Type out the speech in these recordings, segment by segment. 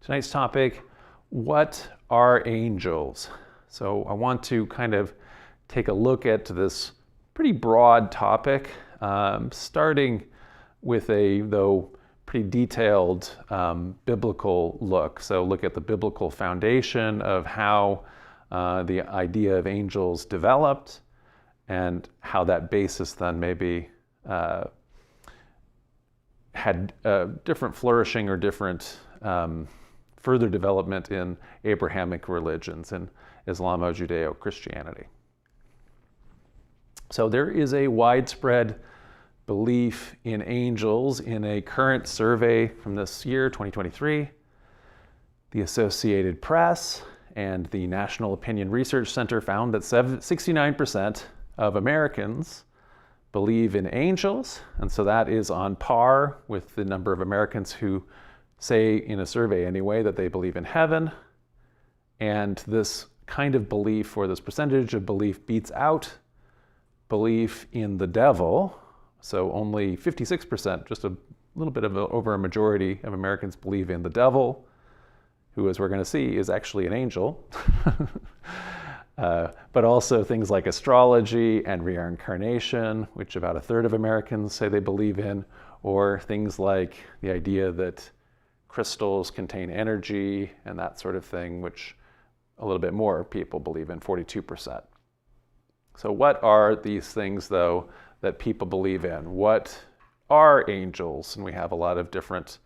Tonight's topic, what are angels? So I want to kind of take a look at this pretty broad topic, starting with a, though, pretty detailed biblical look. So look at the biblical foundation of how the idea of angels developed and how that basis then maybe had different flourishing or different further development in Abrahamic religions, in Islamo-Judeo-Christianity. So there is a widespread belief in angels in a current survey from this year, 2023. The Associated Press and the National Opinion Research Center found that 69% of Americans believe in angels, and so that is on par with the number of Americans who say in a survey anyway that they believe in heaven. And this kind of belief, or this percentage of belief, beats out belief in the devil. So only 56%, just a little bit of over a majority of Americans believe in the devil, who, as we're going to see, is actually an angel. But also things like astrology and reincarnation, which about a third of Americans say they believe in, or things like the idea that crystals contain energy and that sort of thing, which a little bit more people believe in, 42%. So what are these things, though, that people believe in? What are angels? And we have a lot of different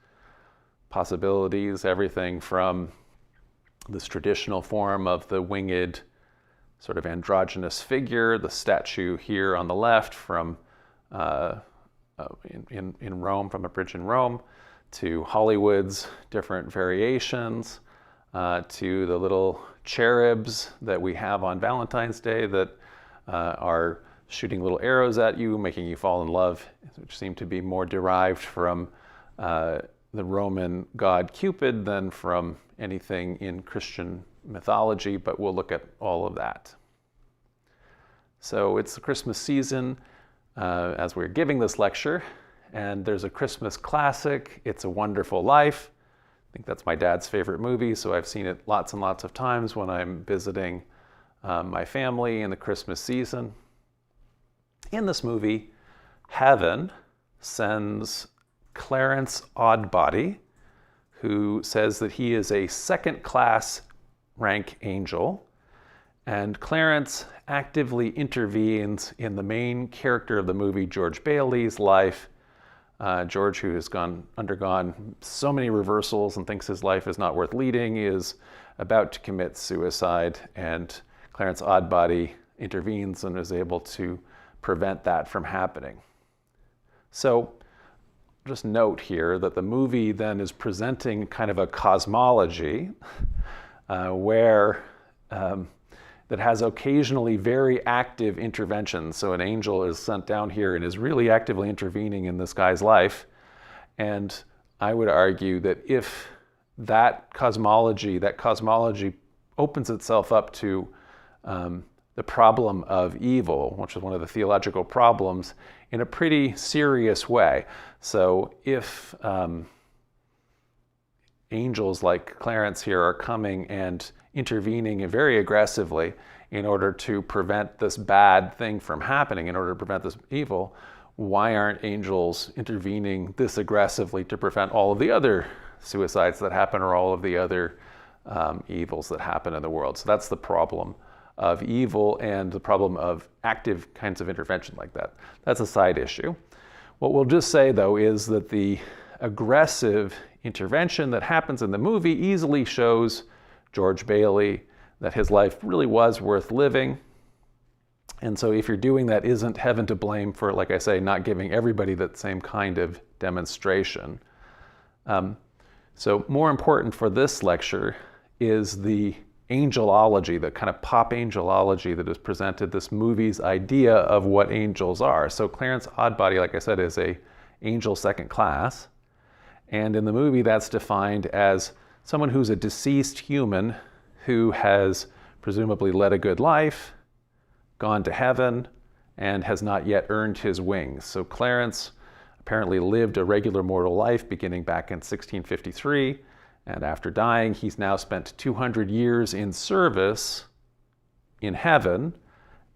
possibilities, everything from this traditional form of the winged sort of androgynous figure, the statue here on the left from in Rome, from a bridge in Rome, to Hollywood's different variations, to the little cherubs that we have on Valentine's Day that are shooting little arrows at you, making you fall in love, which seem to be more derived from the Roman god Cupid than from anything in Christian mythology, but we'll look at all of that. So it's the Christmas season as we're giving this lecture, and there's a Christmas classic, It's a Wonderful Life. I think that's my dad's favorite movie, so I've seen it lots and lots of times when I'm visiting my family in the Christmas season. In this movie, heaven sends Clarence Oddbody, who says that he is a second-class rank angel, and Clarence actively intervenes in the main character of the movie, George Bailey's life. George, who has undergone so many reversals and thinks his life is not worth leading, is about to commit suicide, and Clarence Oddbody intervenes and is able to prevent that from happening. So just note here that the movie then is presenting kind of a cosmology where that has occasionally very active interventions. So an angel is sent down here and is really actively intervening in this guy's life. And I would argue that if that cosmology opens itself up to the problem of evil, which is one of the theological problems, in a pretty serious way. So if angels like Clarence here are coming and intervening very aggressively in order to prevent this bad thing from happening, in order to prevent this evil, why aren't angels intervening this aggressively to prevent all of the other suicides that happen or all of the other evils that happen in the world? So that's the problem of evil and the problem of active kinds of intervention like that. That's a side issue. What we'll just say, though, is that the aggressive intervention that happens in the movie easily shows George Bailey that his life really was worth living. And so if you're doing that, isn't heaven to blame for, like I say, not giving everybody that same kind of demonstration? So more important for this lecture is the angelology, the kind of pop angelology that has presented this movie's idea of what angels are. So Clarence Oddbody, like I said, is a angel second class. And in the movie, that's defined as someone who's a deceased human who has presumably led a good life, gone to heaven, and has not yet earned his wings. So Clarence apparently lived a regular mortal life beginning back in 1653 And after dying, he's now spent 200 years in service in heaven,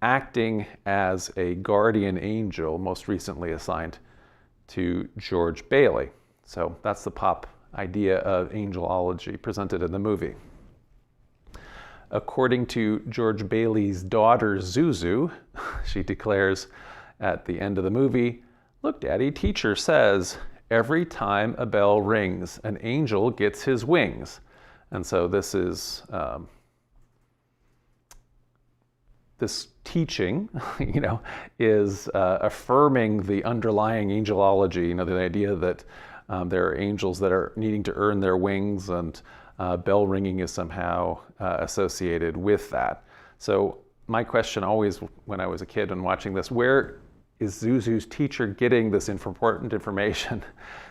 acting as a guardian angel, most recently assigned to George Bailey. So that's the pop idea of angelology presented in the movie. According to George Bailey's daughter, Zuzu, she declares at the end of the movie, "Look, Daddy, teacher says, every time a bell rings, an angel gets his wings." And so this is, this teaching, is affirming the underlying angelology, the idea that there are angels that are needing to earn their wings, and bell ringing is somehow associated with that. So my question always, when I was a kid and watching this, where is Zuzu's teacher getting this important information?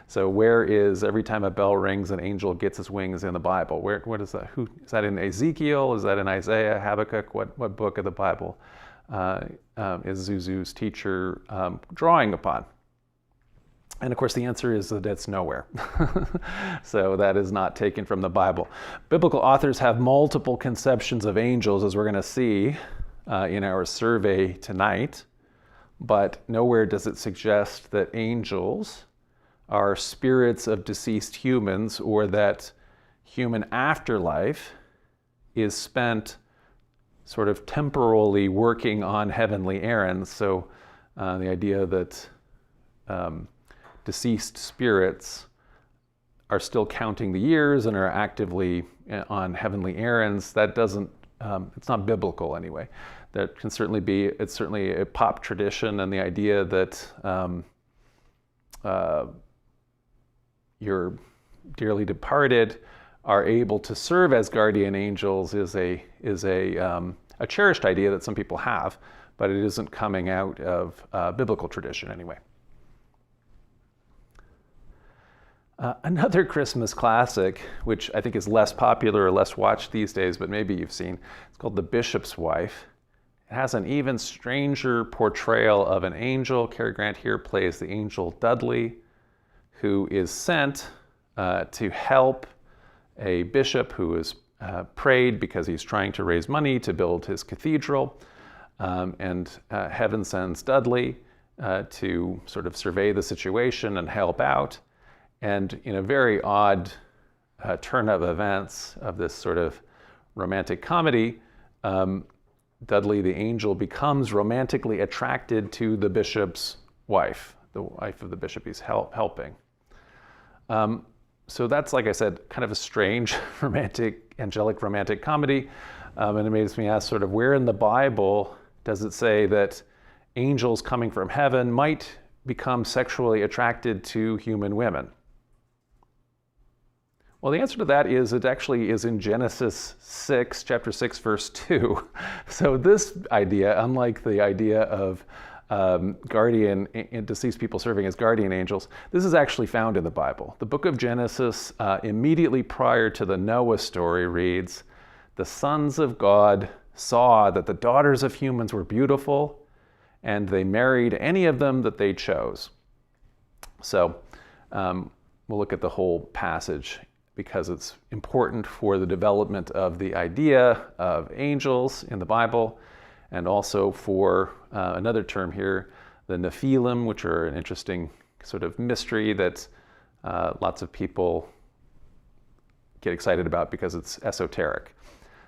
So where is every time a bell rings, an angel gets his wings in the Bible? What is that? Is that in Ezekiel? Is that in Isaiah, Habakkuk? What book of the Bible is Zuzu's teacher drawing upon? And of course, the answer is that it's nowhere. So that is not taken from the Bible. Biblical authors have multiple conceptions of angels, as we're going to see in our survey tonight. But nowhere does it suggest that angels are spirits of deceased humans, or that human afterlife is spent sort of temporally working on heavenly errands. So the idea that deceased spirits are still counting the years and are actively on heavenly errands, that doesn't, it's not biblical anyway. That can certainly be, it's certainly a pop tradition, and the idea that your dearly departed are able to serve as guardian angels is a cherished idea that some people have, but it isn't coming out of biblical tradition anyway. Another Christmas classic, which I think is less popular or less watched these days, but maybe you've seen, it's called The Bishop's Wife. It has an even stranger portrayal of an angel. Cary Grant here plays the angel Dudley, who is sent to help a bishop who is prayed because he's trying to raise money to build his cathedral. And heaven sends Dudley to sort of survey the situation and help out. And in a very odd turn of events of this sort of romantic comedy, Dudley the angel becomes romantically attracted to the bishop's wife, the wife of the bishop he's helping. So that's, like I said, kind of a strange angelic romantic comedy. And it makes me ask sort of, where in the Bible does it say that angels coming from heaven might become sexually attracted to human women? Well, the answer to that is it actually is in Genesis 6, chapter 6, verse 2. So this idea, unlike the idea of deceased people serving as guardian angels, this is actually found in the Bible. The book of Genesis, immediately prior to the Noah story, reads, "The sons of God saw that the daughters of humans were beautiful, and they married any of them that they chose." So we'll look at the whole passage, because it's important for the development of the idea of angels in the Bible, and also for another term here, the Nephilim, which are an interesting sort of mystery that lots of people get excited about because it's esoteric.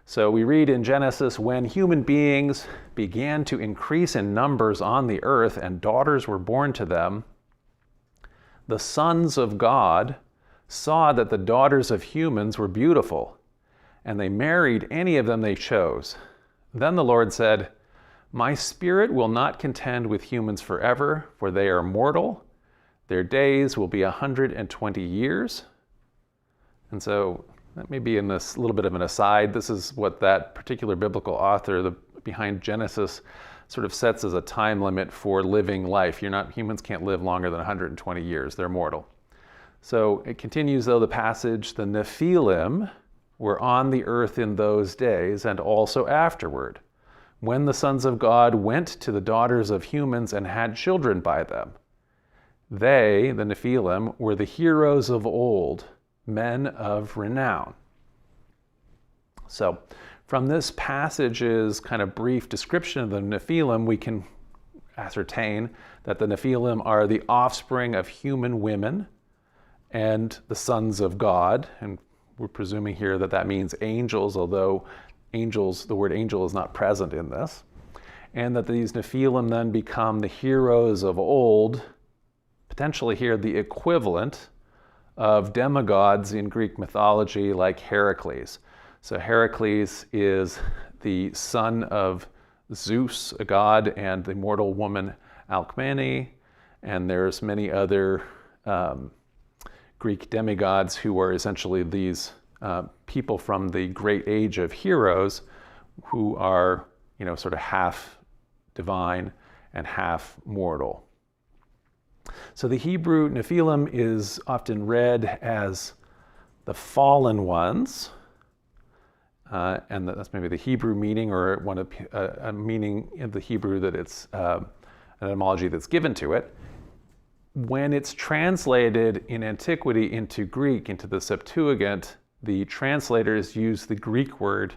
So we read in Genesis, "When human beings began to increase in numbers on the earth and daughters were born to them, the sons of God saw that the daughters of humans were beautiful, and they married any of them they chose. Then the Lord said, 'My spirit will not contend with humans forever, for they are mortal. Their days will be 120 years. And so that may be in this little bit of an aside. This is what that particular biblical author behind Genesis sort of sets as a time limit for living life. Humans can't live longer than 120 years. They're mortal. So it continues, though, the passage, "The Nephilim were on the earth in those days and also afterward, when the sons of God went to the daughters of humans and had children by them. They, the Nephilim, were the heroes of old, men of renown. So from this passage's kind of brief description of the Nephilim, we can ascertain that the Nephilim are the offspring of human women and the sons of God. And we're presuming here that that means angels, although angels, the word angel is not present in this. And that these Nephilim then become the heroes of old, potentially here the equivalent of demigods in Greek mythology like Heracles. So Heracles is the son of Zeus, a god, and the mortal woman Alcmene, and there's many other Greek demigods who are essentially these people from the great age of heroes who are, sort of half divine and half mortal. So the Hebrew Nephilim is often read as the fallen ones, and that's maybe the Hebrew meaning, or a meaning in the Hebrew that it's an etymology that's given to it. When it's translated in antiquity into Greek, into the Septuagint, the translators use the Greek word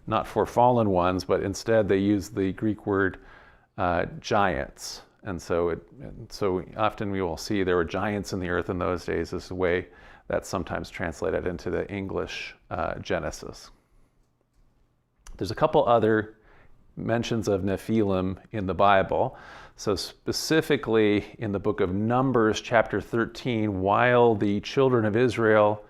not for fallen ones, but instead they use the Greek word giants. And so often we will see there were giants in the earth in those days as a way that's sometimes translated into the English Genesis. There's a couple other mentions of Nephilim in the Bible. So specifically in the book of Numbers, chapter 13, while the children of Israel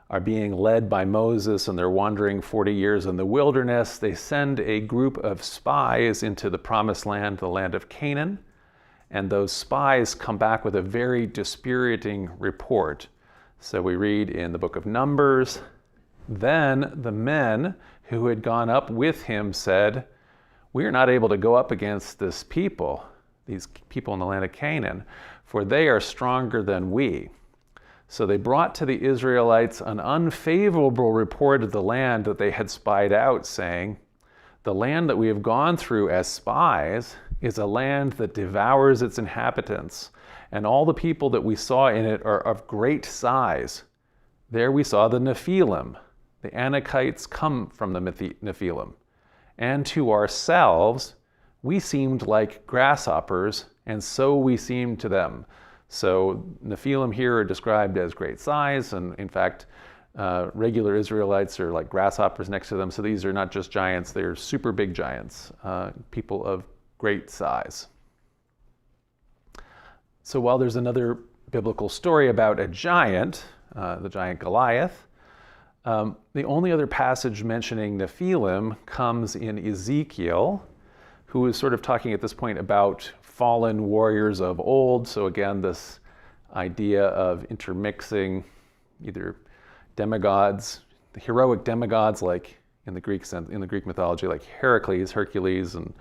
are being led by Moses and they're wandering 40 years in the wilderness, they send a group of spies into the promised land, the land of Canaan. And those spies come back with a very dispiriting report. So we read in the book of Numbers, "Then the men who had gone up with him said, 'We are not able to go up against this people,' these people in the land of Canaan, 'for they are stronger than we.' So they brought to the Israelites an unfavorable report of the land that they had spied out, saying, 'The land that we have gone through as spies is a land that devours its inhabitants, and all the people that we saw in it are of great size. There we saw the Nephilim. The Enochites come from the Nephilim. And to ourselves, we seemed like grasshoppers, and so we seemed to them.'" So Nephilim here are described as great size, and in fact, regular Israelites are like grasshoppers next to them. So these are not just giants, they're super big giants, people of great size. So while there's another biblical story about a giant, the giant Goliath, the only other passage mentioning Nephilim comes in Ezekiel, who is sort of talking at this point about fallen warriors of old. So again, this idea of intermixing either demigods, the heroic demigods like in the Greek sense, in the Greek mythology, like Hercules, and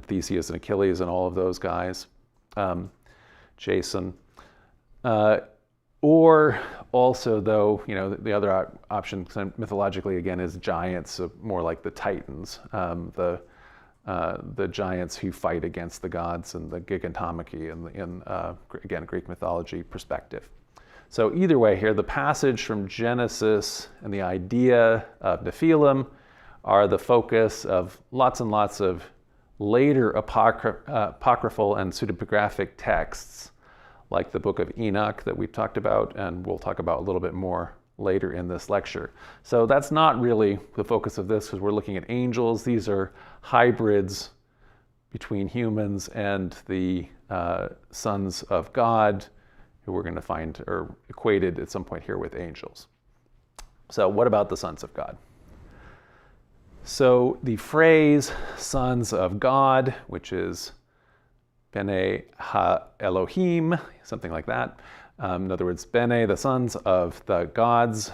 Theseus and Achilles and all of those guys, Jason. Or also, though, the other option mythologically again is giants, so more like the Titans, the giants who fight against the gods, and the gigantomachy in again Greek mythology perspective. So either way here, the passage from Genesis and the idea of Nephilim are the focus of lots and lots of later apocryphal and pseudepigraphic texts, like the Book of Enoch that we talked about, and we'll talk about a little bit more later in this lecture. So that's not really the focus of this, because we're looking at angels. These are hybrids between humans and the sons of God, who we're going to find are equated at some point here with angels. So what about the sons of God? So the phrase sons of God, which is Bene ha-Elohim, something like that. In other words, Bene, the sons of the gods.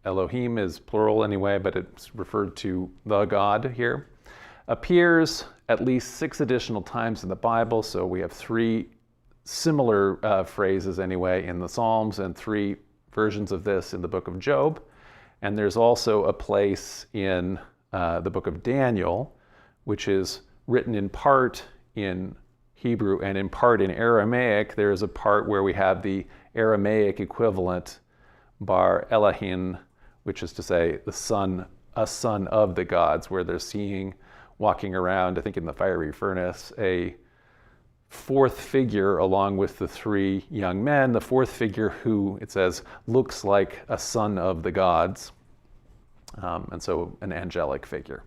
Elohim is plural anyway, but it's referred to the God here. Appears at least 6 additional times in the Bible. So we have 3 similar phrases anyway in the Psalms, and 3 versions of this in the book of Job. And there's also a place in the book of Daniel, which is written in part in Hebrew and in part in Aramaic. There is a part where we have the Aramaic equivalent bar Elohim, which is to say a son of the gods, where they're seeing walking around, I think in the fiery furnace, a fourth figure along with the three young men, the fourth figure who, it says, looks like a son of the gods, and so an angelic figure.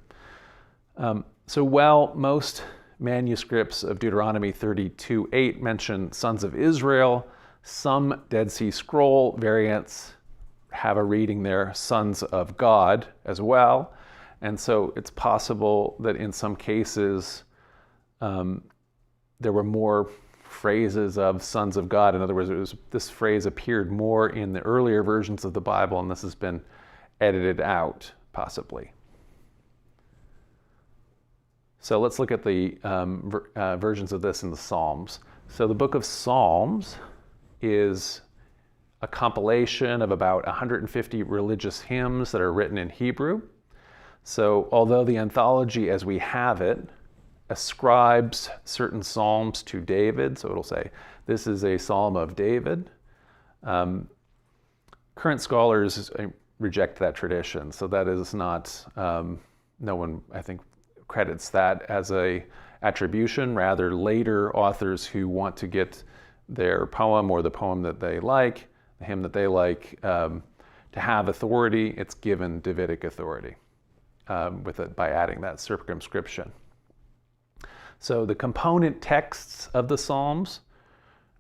So while most manuscripts of Deuteronomy 32:8 mention sons of Israel, some Dead Sea Scroll variants have a reading there, sons of God, as well. And so it's possible that in some cases there were more phrases of sons of God. In other words, this phrase appeared more in the earlier versions of the Bible, and this has been edited out, possibly. So let's look at the versions of this in the Psalms. So the book of Psalms is a compilation of about 150 religious hymns that are written in Hebrew. So although the anthology as we have it ascribes certain psalms to David, so it'll say, this is a psalm of David, current scholars reject that tradition. So that is not, no one, I think, credits that as a attribution. Rather, later authors who want to get their poem or the poem that they like, the hymn that they like, to have authority, it's given Davidic authority with it by adding that circumscription. So the component texts of the Psalms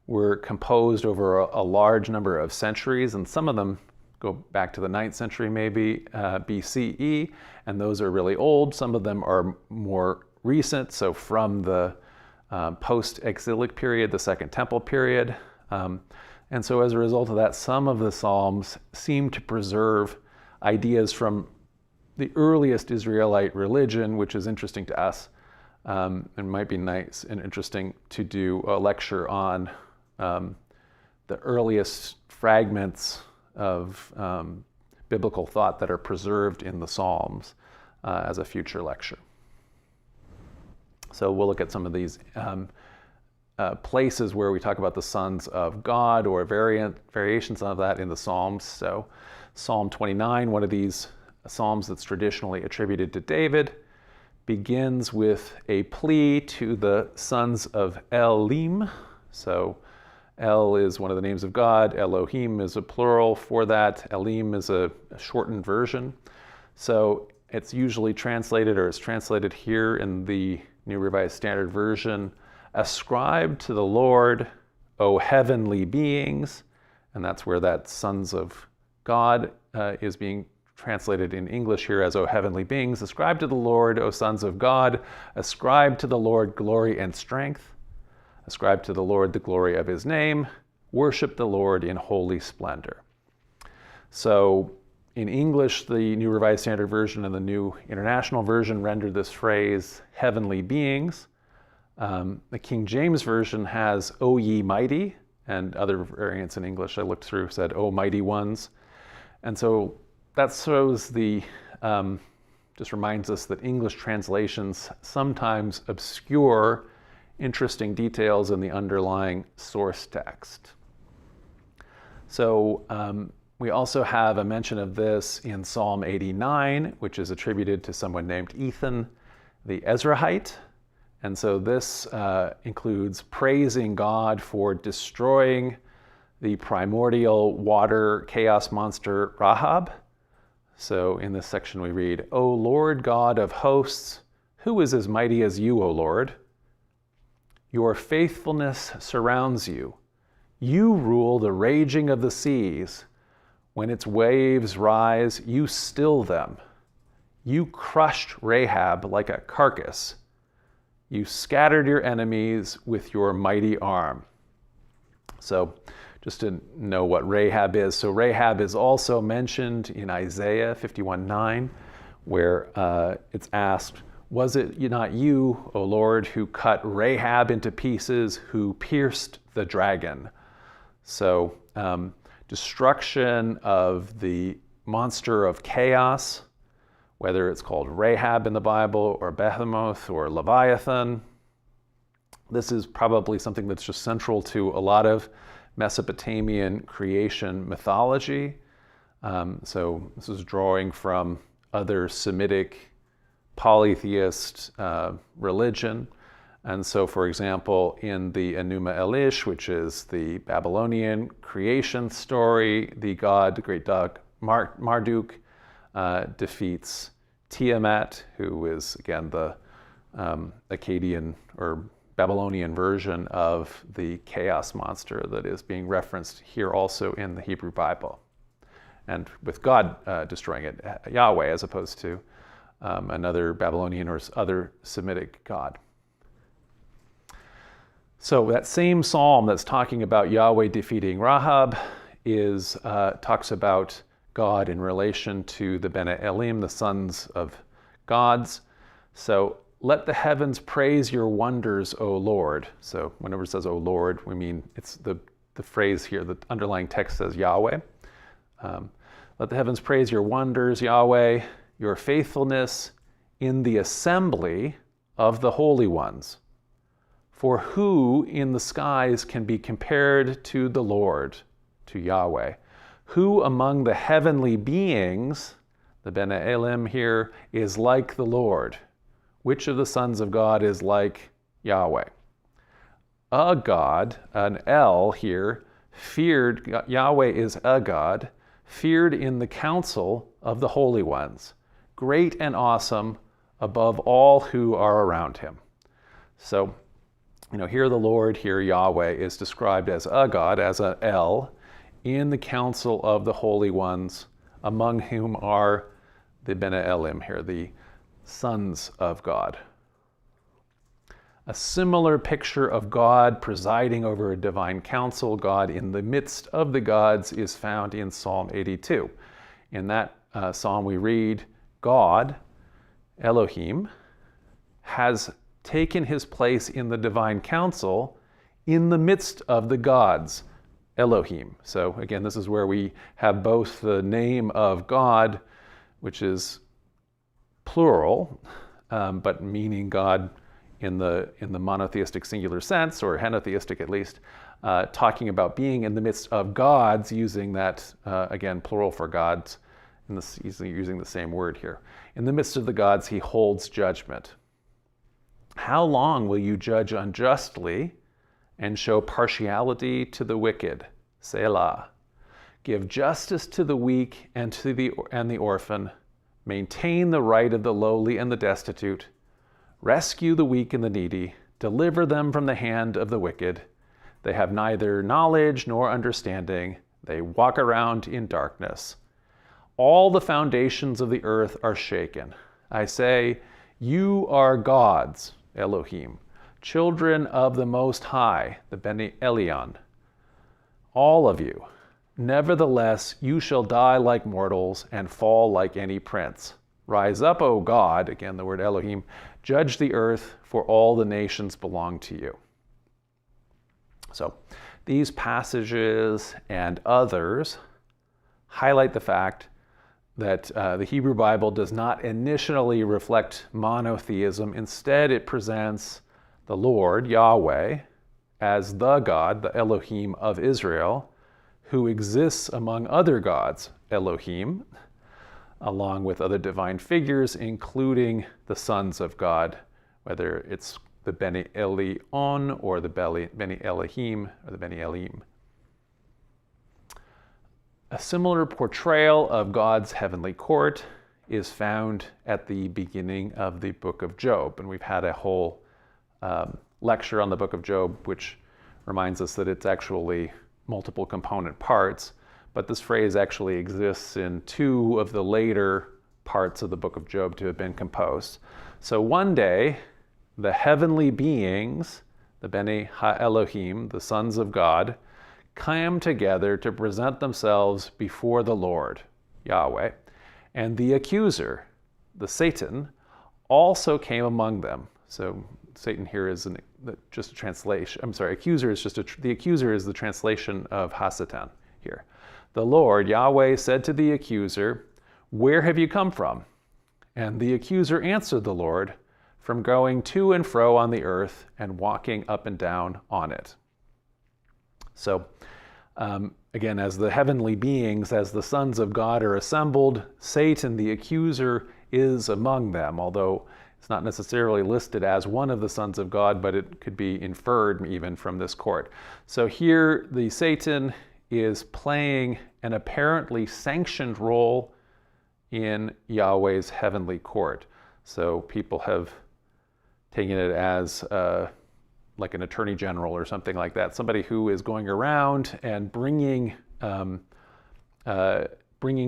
were composed over a large number of centuries, and some of them go back to the 9th century maybe, BCE, and those are really old. Some of them are more recent, so from the post-exilic period, the Second Temple period. And so as a result of that, some of the Psalms seem to preserve ideas from the earliest Israelite religion, which is interesting to us. It might be nice and interesting to do a lecture on the earliest fragments of biblical thought that are preserved in the Psalms as a future lecture. So we'll look at some of these places where we talk about the sons of God or variations of that in the Psalms. So Psalm 29, one of these psalms that's traditionally attributed to David, begins with a plea to the sons of Elim. So El is one of the names of God. Elohim is a plural for that. Elim is a shortened version. So it's usually translated, or it's translated here in the New Revised Standard Version, ascribe to the Lord, O heavenly beings. And that's where that sons of God is being translated in English here as O heavenly beings. Ascribe to the Lord, O sons of God. Ascribe to the Lord glory and strength. Ascribe to the Lord the glory of his name. Worship the Lord in holy splendor. So in English, the New Revised Standard Version and the New International Version render this phrase heavenly beings. The King James Version has O ye mighty, and other variants in English I looked through said O mighty ones. And so that shows just reminds us that English translations sometimes obscure interesting details in the underlying source text. So we also have a mention of this in Psalm 89, which is attributed to someone named Ethan the Ezrahite. And so this includes praising God for destroying the primordial water chaos monster Rahab. So in this section we read, O Lord God of hosts, who is as mighty as you, O Lord? Your faithfulness surrounds you. You rule the raging of the seas. When its waves rise, you still them. You crushed Rahab like a carcass. You scattered your enemies with your mighty arm. So just to know what Rahab is. So Rahab is also mentioned in Isaiah 51:9, where it's asked, was it not you, O Lord, who cut Rahab into pieces, who pierced the dragon? So destruction of the monster of chaos, whether it's called Rahab in the Bible or Behemoth or Leviathan. This is probably something that's just central to a lot of Mesopotamian creation mythology. So this is drawing from other Semitic polytheist religion. And so, for example, in the Enuma Elish, which is the Babylonian creation story, the great dog Marduk defeats Tiamat, who is, again, the Akkadian or Babylonian version of the chaos monster that is being referenced here also in the Hebrew Bible. And with God destroying it, Yahweh, as opposed to another Babylonian or other Semitic god. So that same psalm that's talking about Yahweh defeating Rahab talks about God in relation to the Bene Elim, the sons of gods. So let the heavens praise your wonders, O Lord. So whenever it says O Lord, we mean it's the phrase here, the underlying text says Yahweh. Let the heavens praise your wonders, Yahweh, your faithfulness in the assembly of the holy ones. For who in the skies can be compared to the Lord, to Yahweh? Who among the heavenly beings, the Bene Elim here, is like the Lord? Which of the sons of God is like Yahweh? A God, an El here, feared, Yahweh is a God, feared in the council of the holy ones, great and awesome above all who are around him. So, here the Lord, here Yahweh, is described as a God, as an El, in the council of the holy ones, among whom are the Bene Elim here, the sons of God. A similar picture of God presiding over a divine council, God in the midst of the gods, is found in Psalm 82. In that psalm we read, God, Elohim, has taken his place in the divine council in the midst of the gods, Elohim. So again, this is where we have both the name of God, which is plural, but meaning God in the monotheistic singular sense, or henotheistic at least, talking about being in the midst of gods, using that, again, plural for gods, using the same word here. In the midst of the gods, he holds judgment. How long will you judge unjustly and show partiality to the wicked? Selah. Give justice to the weak and the orphan. Maintain the right of the lowly and the destitute. Rescue the weak and the needy. Deliver them from the hand of the wicked. They have neither knowledge nor understanding. They walk around in darkness. All the foundations of the earth are shaken. I say, you are gods, Elohim, children of the Most High, the Bene Elion, all of you. Nevertheless, you shall die like mortals and fall like any prince. Rise up, O God, again the word Elohim, judge the earth, for all the nations belong to you. So these passages and others highlight the fact that the Hebrew Bible does not initially reflect monotheism. Instead, it presents the Lord, Yahweh, as the God, the Elohim of Israel, who exists among other gods, Elohim, along with other divine figures, including the sons of God, whether it's the Bene Elion or the Bene Elohim or the Bene Elim. A similar portrayal of God's heavenly court is found at the beginning of the Book of Job. And we've had a whole lecture on the Book of Job, which reminds us that it's actually multiple component parts. But this phrase actually exists in two of the later parts of the Book of Job to have been composed. So one day, the heavenly beings, the Bene Ha-Elohim, the sons of God, come together to present themselves before the Lord, Yahweh, and the accuser, the Satan, also came among them. So Satan here is just a translation. I'm sorry, accuser is the accuser is the translation of Hasatan here. The Lord, Yahweh, said to the accuser, "Where have you come from?" And the accuser answered the Lord, "From going to and fro on the earth and walking up and down on it." So again, as the heavenly beings, as the sons of God are assembled, Satan, the accuser, is among them, although it's not necessarily listed as one of the sons of God, but it could be inferred even from this court. So here, the Satan is playing an apparently sanctioned role in Yahweh's heavenly court. So people have taken it as like an attorney general or something like that, somebody who is going around and bringing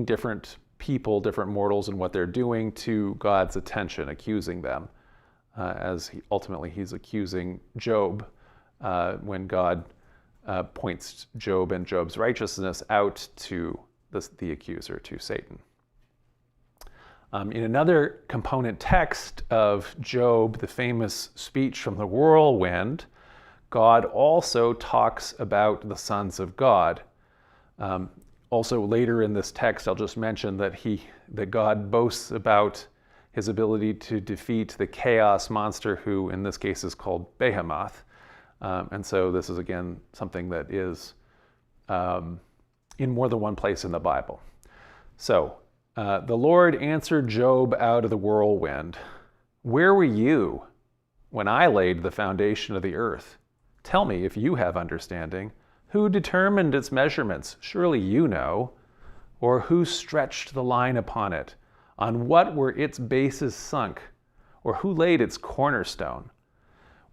different people, different mortals, and what they're doing to God's attention, accusing them, as ultimately he's accusing Job when God points Job and Job's righteousness out to the accuser, to Satan. In another component text of Job, the famous speech from the whirlwind, God also talks about the sons of God. Also later in this text, I'll just mention that God boasts about his ability to defeat the chaos monster, who in this case is called Behemoth. And so this is again something that is in more than one place in the Bible. So the Lord answered Job out of the whirlwind. Where were you when I laid the foundation of the earth? Tell me if you have understanding. Who determined its measurements? Surely you know. Or who stretched the line upon it? On what were its bases sunk? Or who laid its cornerstone?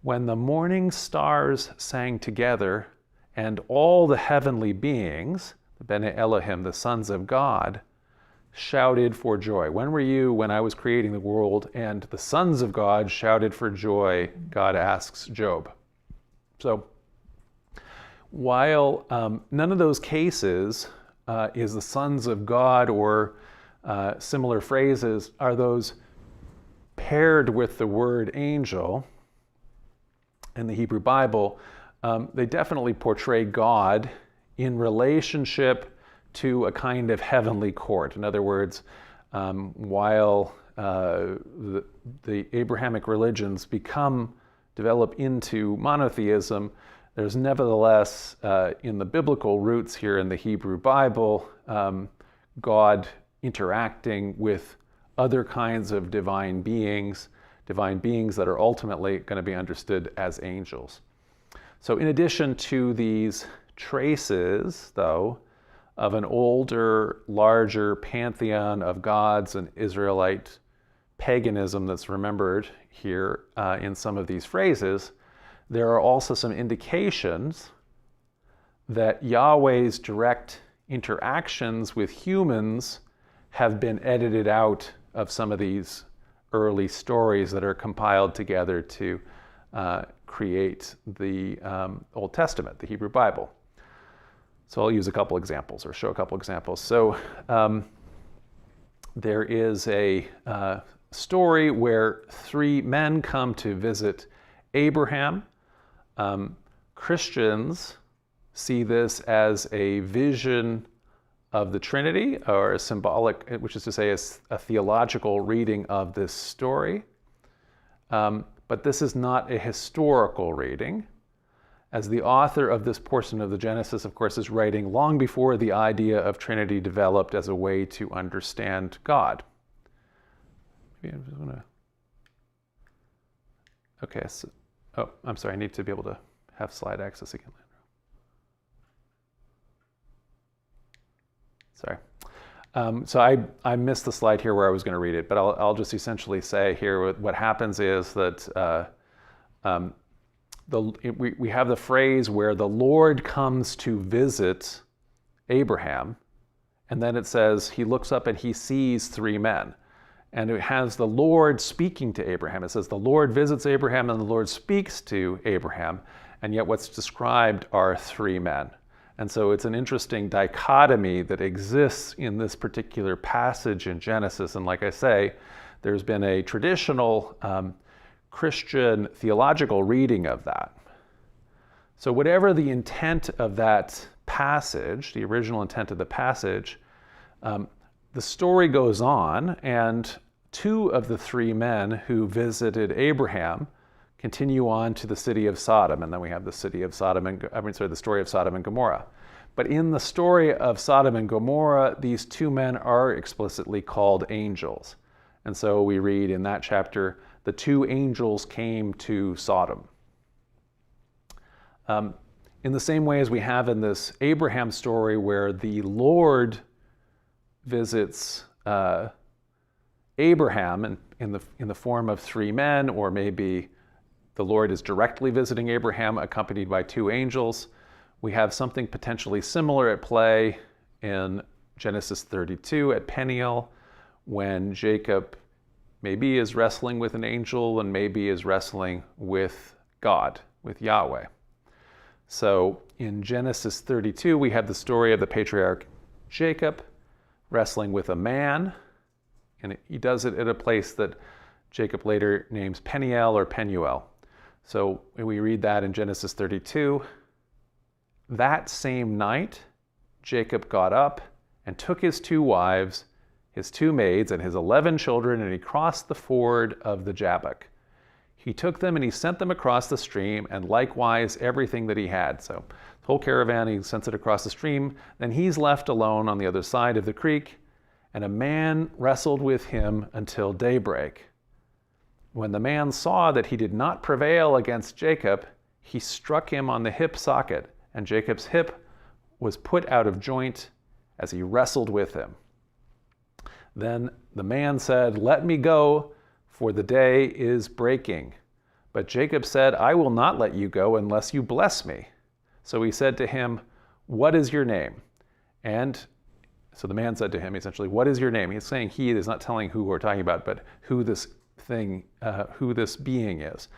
When the morning stars sang together, and all the heavenly beings, the Bene Elohim, the sons of God, shouted for joy. When were you when I was creating the world and the sons of God shouted for joy? God asks Job. So while none of those cases is the sons of God or similar phrases are those paired with the word angel in the Hebrew Bible, they definitely portray God in relationship to a kind of heavenly court. In other words, while the Abrahamic religions develop into monotheism, there's nevertheless, in the biblical roots here in the Hebrew Bible, God interacting with other kinds of divine beings that are ultimately going to be understood as angels. So in addition to these traces, though, of an older, larger pantheon of gods and Israelite paganism that's remembered here in some of these phrases, there are also some indications that Yahweh's direct interactions with humans have been edited out of some of these early stories that are compiled together to create the Old Testament, the Hebrew Bible. So I'll use a couple examples or show a couple examples. So there is a story where three men come to visit Abraham. Christians see this as a vision of the Trinity, or a symbolic, which is to say a theological reading of this story. But this is not a historical reading, as the author of this portion of the Genesis, of course, is writing long before the idea of Trinity developed as a way to understand God. Maybe I'm just going to... Okay, so... Oh, I'm sorry, I need to be able to have slide access again. Sorry. So I missed the slide here where I was going to read it, but I'll just essentially say here what happens is that we have the phrase where the Lord comes to visit Abraham, and then it says he looks up and he sees three men. And it has the Lord speaking to Abraham. It says the Lord visits Abraham and the Lord speaks to Abraham, and yet what's described are three men. And so it's an interesting dichotomy that exists in this particular passage in Genesis. And like I say, there's been a traditional Christian theological reading of that. So whatever the intent of that passage, the original intent of the passage, the story goes on, and two of the three men who visited Abraham continue on to the city of Sodom, and then we have the story of Sodom and Gomorrah. But in the story of Sodom and Gomorrah, these two men are explicitly called angels. And so we read in that chapter, the two angels came to Sodom. In the same way as we have in this Abraham story where the Lord visits Abraham in the form of three men, or maybe the Lord is directly visiting Abraham accompanied by two angels, we have something potentially similar at play in Genesis 32 at Peniel, when Jacob maybe is wrestling with an angel and maybe is wrestling with God, with Yahweh. So in Genesis 32, we have the story of the patriarch Jacob wrestling with a man, and he does it at a place that Jacob later names Peniel or Penuel. So we read that in Genesis 32. That same night, Jacob got up and took his two wives, his two maids, and his 11 children, and he crossed the ford of the Jabbok. He took them and he sent them across the stream, and likewise everything that he had. So the whole caravan, he sends it across the stream. Then he's left alone on the other side of the creek, and a man wrestled with him until daybreak. When the man saw that he did not prevail against Jacob, he struck him on the hip socket, and Jacob's hip was put out of joint as he wrestled with him. Then the man said, "Let me go, for the day is breaking." But Jacob said, "I will not let you go unless you bless me." So he said to him, "What is your name?" And so the man said to him, essentially, "What is your name?" He's saying he is not telling who we're talking about, but who this being is.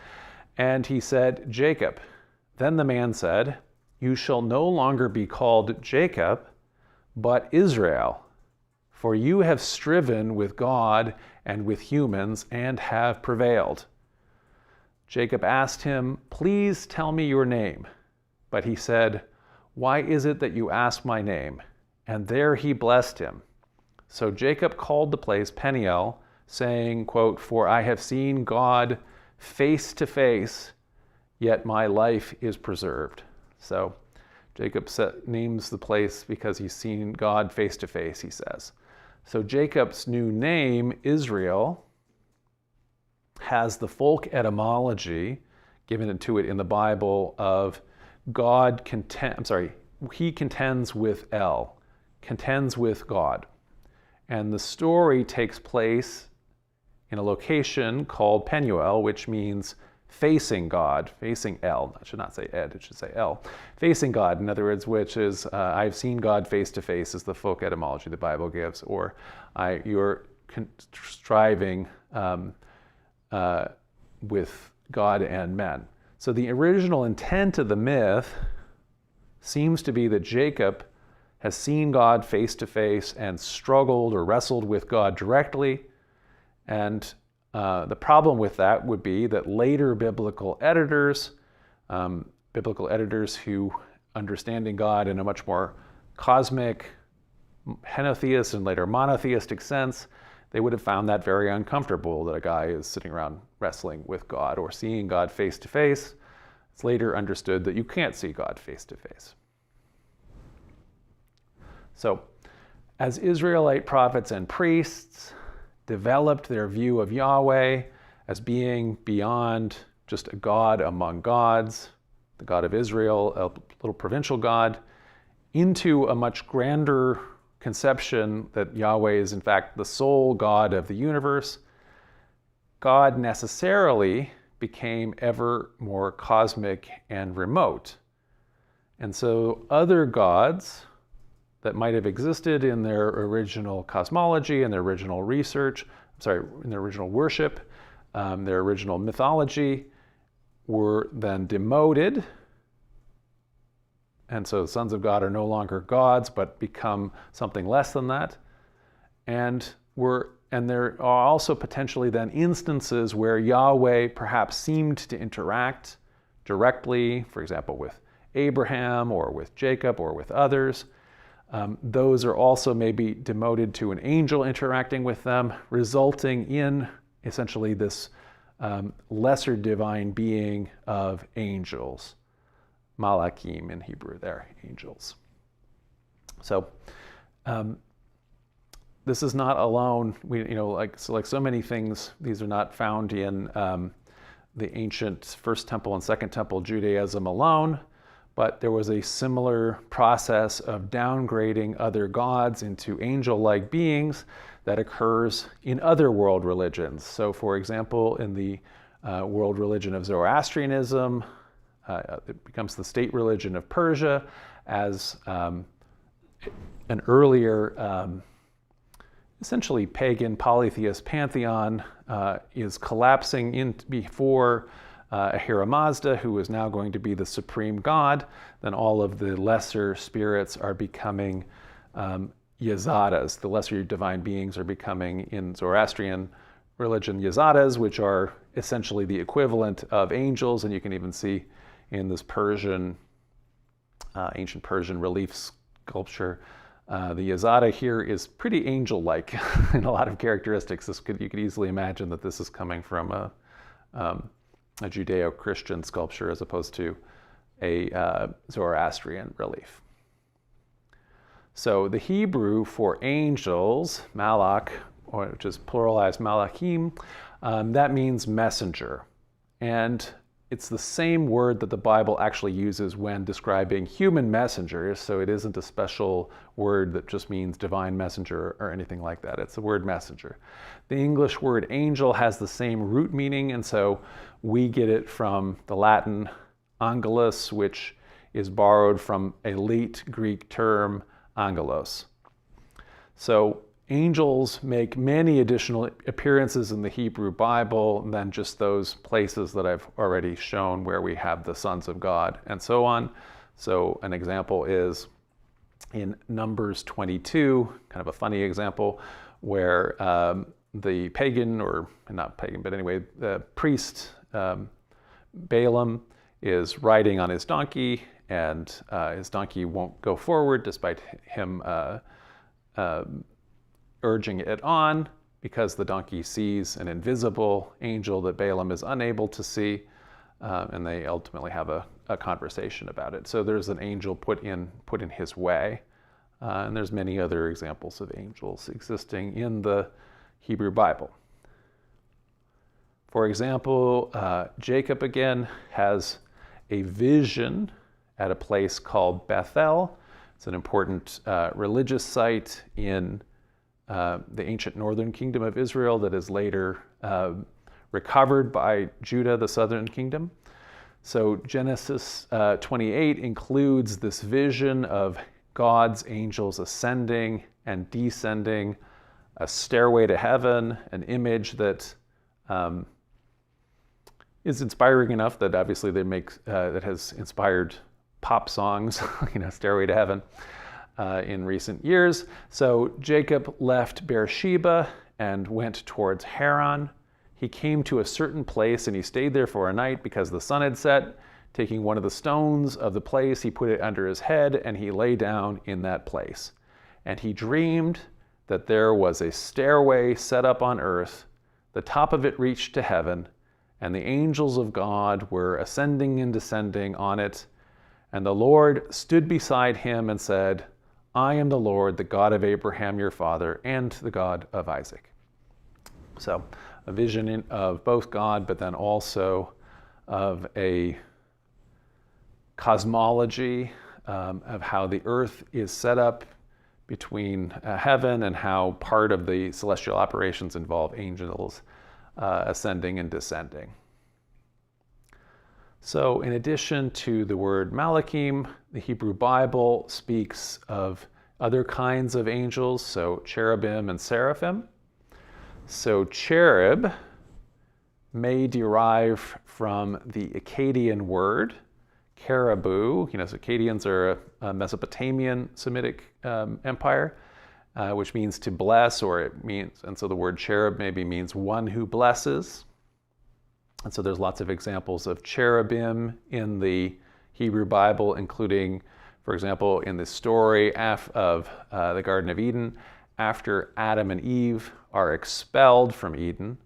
And he said, "Jacob." Then the man said, "You shall no longer be called Jacob, but Israel, for you have striven with God and with humans and have prevailed." Jacob asked him, "Please tell me your name." But he said, "Why is it that you ask my name?" And there he blessed him. So Jacob called the place Peniel, saying, quote, "For I have seen God face to face, yet my life is preserved." So Jacob names the place because he's seen God face to face, he says. So Jacob's new name, Israel, has the folk etymology given to it in the Bible of he contends with El, contends with God. And the story takes place in a location called Penuel, which means facing God, facing El. I should not say Ed, it should say El. Facing God, in other words, which is, I've seen God face to face, is the folk etymology the Bible gives, or you're striving with God and men. So the original intent of the myth seems to be that Jacob has seen God face to face and struggled or wrestled with God directly. And the problem with that would be that later biblical editors who, understanding God in a much more cosmic, henotheist and later monotheistic sense, they would have found that very uncomfortable, that a guy is sitting around wrestling with God or seeing God face to face. It's later understood that you can't see God face to face. So, as Israelite prophets and priests developed their view of Yahweh as being beyond just a God among gods, the God of Israel, a little provincial God, into a much grander conception that Yahweh is in fact the sole God of the universe, God necessarily became ever more cosmic and remote. And so other gods that might have existed in their original cosmology and their original in their original worship, their original mythology, were then demoted. And so sons of God are no longer gods, but become something less than that. And there are also potentially then instances where Yahweh perhaps seemed to interact directly, for example, with Abraham or with Jacob or with others. Those are also maybe demoted to an angel interacting with them, resulting in essentially this lesser divine being of angels. Malachim in Hebrew, they're angels. So this is not alone. Like so many things, these are not found in the ancient First Temple and Second Temple Judaism alone, but there was a similar process of downgrading other gods into angel-like beings that occurs in other world religions. So, for example, in the world religion of Zoroastrianism, it becomes the state religion of Persia as an earlier essentially pagan polytheist pantheon is collapsing in before Ahura Mazda, who is now going to be the supreme god. Then all of the lesser spirits are becoming Yazadas. The lesser divine beings are becoming, in Zoroastrian religion, Yazadas, which are essentially the equivalent of angels. And you can even see in this Persian, ancient Persian relief sculpture, the Yazada here is pretty angel-like in a lot of characteristics. You could easily imagine that this is coming from a Judeo-Christian sculpture as opposed to a Zoroastrian relief. So the Hebrew for angels, malach, which is pluralized malachim, that means messenger. And it's the same word that the Bible actually uses when describing human messengers, so it isn't a special word that just means divine messenger or anything like that. It's the word messenger. The English word angel has the same root meaning, and so we get it from the Latin angelus, which is borrowed from a late Greek term, angelos. So angels make many additional appearances in the Hebrew Bible than just those places that I've already shown where we have the sons of God and so on. So an example is in Numbers 22, kind of a funny example, where the pagan, or not pagan, but anyway, the priest Balaam is riding on his donkey, and his donkey won't go forward despite him urging it on, because the donkey sees an invisible angel that Balaam is unable to see, and they ultimately have a conversation about it. So there's an angel put in his way, and there's many other examples of angels existing in the Hebrew Bible. For example, Jacob again has a vision at a place called Bethel. It's an important religious site in the ancient northern kingdom of Israel that is later recovered by Judah, the southern kingdom. So Genesis 28 includes this vision of God's angels ascending and descending, a stairway to heaven, an image that is inspiring enough that obviously that has inspired pop songs, Stairway to Heaven, in recent years. So Jacob left Beersheba and went towards Haran. He came to a certain place and he stayed there for a night because the sun had set. Taking one of the stones of the place, he put it under his head and he lay down in that place. And he dreamed that there was a stairway set up on earth. The top of it reached to heaven, and the angels of God were ascending and descending on it. And the Lord stood beside him and said, I am the Lord, the God of Abraham your father, and the God of Isaac. So a vision of both God, but then also of a cosmology of how the earth is set up between heaven, and how part of the celestial operations involve angels ascending and descending. So in addition to the word malachim, the Hebrew Bible speaks of other kinds of angels, so cherubim and seraphim. So cherub may derive from the Akkadian word, caribou. So Akkadians are a Mesopotamian Semitic empire, which means to bless, and so the word cherub maybe means one who blesses. And so there's lots of examples of cherubim in the Hebrew Bible, including, for example, in the story of the Garden of Eden, after Adam and Eve are expelled from Eden,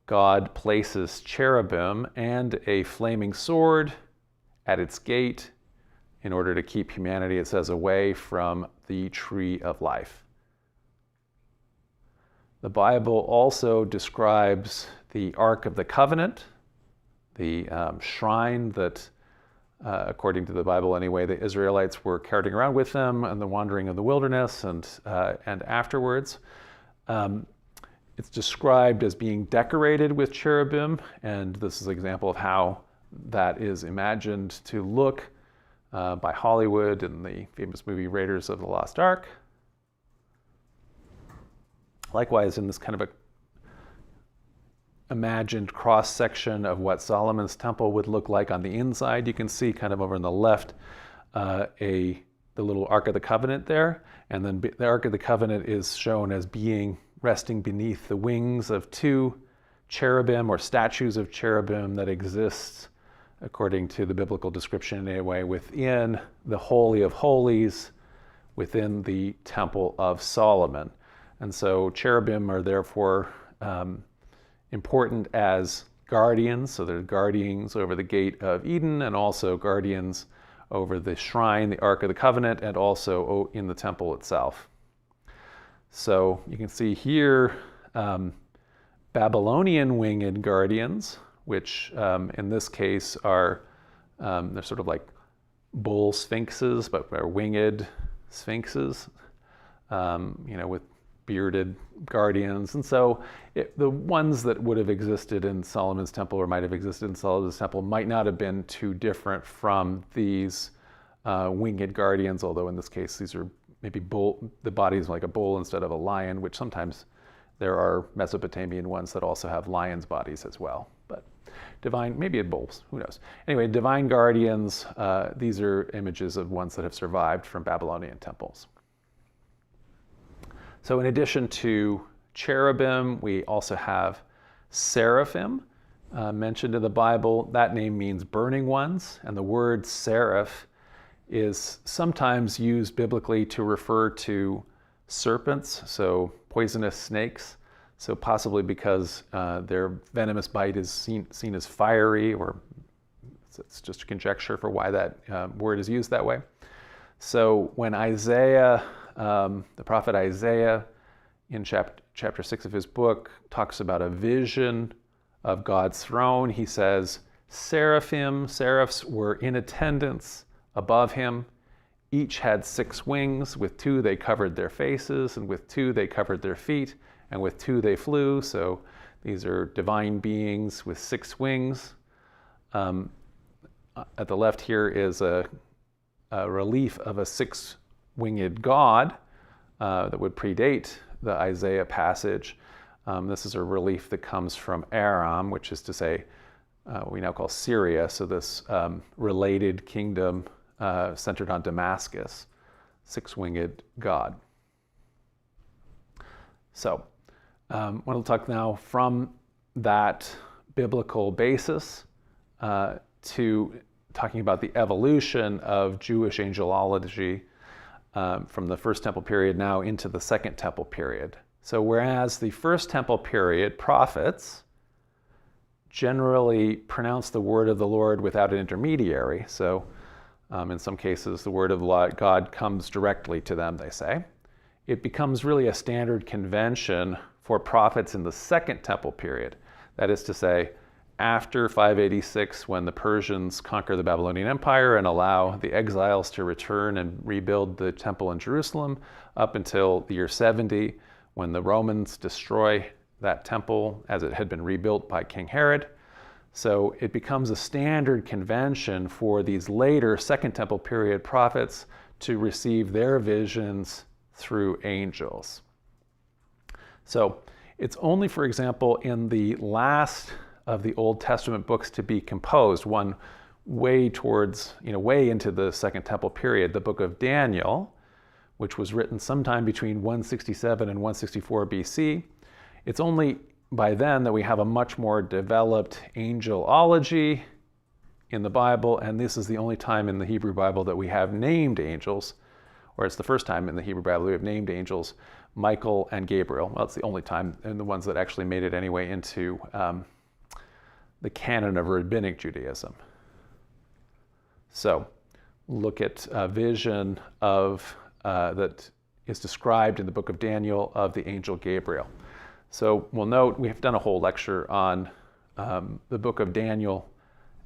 God places cherubim and a flaming sword at its gate in order to keep humanity, it says, away from the tree of life. The Bible also describes the Ark of the Covenant, the shrine that, according to the Bible anyway, the Israelites were carrying around with them and the wandering of the wilderness and afterwards. It's described as being decorated with cherubim, and this is an example of how that is imagined to look by Hollywood in the famous movie Raiders of the Lost Ark. Likewise, in this kind of a imagined cross-section of what Solomon's temple would look like on the inside, you can see kind of over on the left the little Ark of the Covenant there, and then the Ark of the Covenant is shown as being resting beneath the wings of two cherubim or statues of cherubim that exist, according to the biblical description anyway, within the Holy of Holies, within the Temple of Solomon. And so cherubim are therefore important as guardians. So they're guardians over the gate of Eden and also guardians over the shrine, the Ark of the Covenant, and also in the temple itself. So you can see here Babylonian winged guardians, which in this case are, they're sort of like bull sphinxes, but they're winged sphinxes, with bearded guardians. And so the ones that would have existed in Solomon's temple or might have existed in Solomon's temple might not have been too different from these winged guardians, although in this case these are maybe the body is like a bull instead of a lion, which sometimes there are Mesopotamian ones that also have lions' bodies as well. But divine, maybe it bulls, who knows. Anyway, divine guardians, these are images of ones that have survived from Babylonian temples. So in addition to cherubim, we also have seraphim mentioned in the Bible. That name means burning ones, and the word seraph is sometimes used biblically to refer to serpents, so poisonous snakes. So possibly because their venomous bite is seen as fiery, or it's just a conjecture for why that word is used that way. So when Isaiah, the prophet Isaiah, in chapter 6 of his book, talks about a vision of God's throne, he says, seraphs were in attendance above him. Each had 6 wings. With 2 they covered their faces, and with 2 they covered their feet, and with 2 they flew. So these are divine beings with 6 wings. At the left here is a relief of a 6-winged god that would predate the Isaiah passage. This is a relief that comes from Aram, which is to say what we now call Syria. So this related kingdom centered on Damascus, 6-winged god. So I want to talk now from that biblical basis to talking about the evolution of Jewish angelology from the First Temple period now into the Second Temple period. So whereas the First Temple period prophets generally pronounce the word of the Lord without an intermediary, so in some cases the word of God comes directly to them, they say, it becomes really a standard convention for prophets in the Second Temple period. That is to say, after 586, when the Persians conquer the Babylonian Empire and allow the exiles to return and rebuild the temple in Jerusalem, up until the year 70, when the Romans destroy that temple as it had been rebuilt by King Herod. So it becomes a standard convention for these later Second Temple period prophets to receive their visions through angels. So it's only, for example, in the last of the Old Testament books to be composed, one way towards, way into the Second Temple period, the book of Daniel, which was written sometime between 167 and 164 BC. It's only by then that we have a much more developed angelology in the Bible, and this is the only time in the Hebrew Bible that we have named angels, or it's the first time in the Hebrew Bible we have named angels, Michael and Gabriel. Well, it's the only time, and the ones that actually made it anyway into the canon of rabbinic Judaism. So look at a vision of that is described in the book of Daniel of the angel Gabriel. So we'll note we have done a whole lecture on the book of Daniel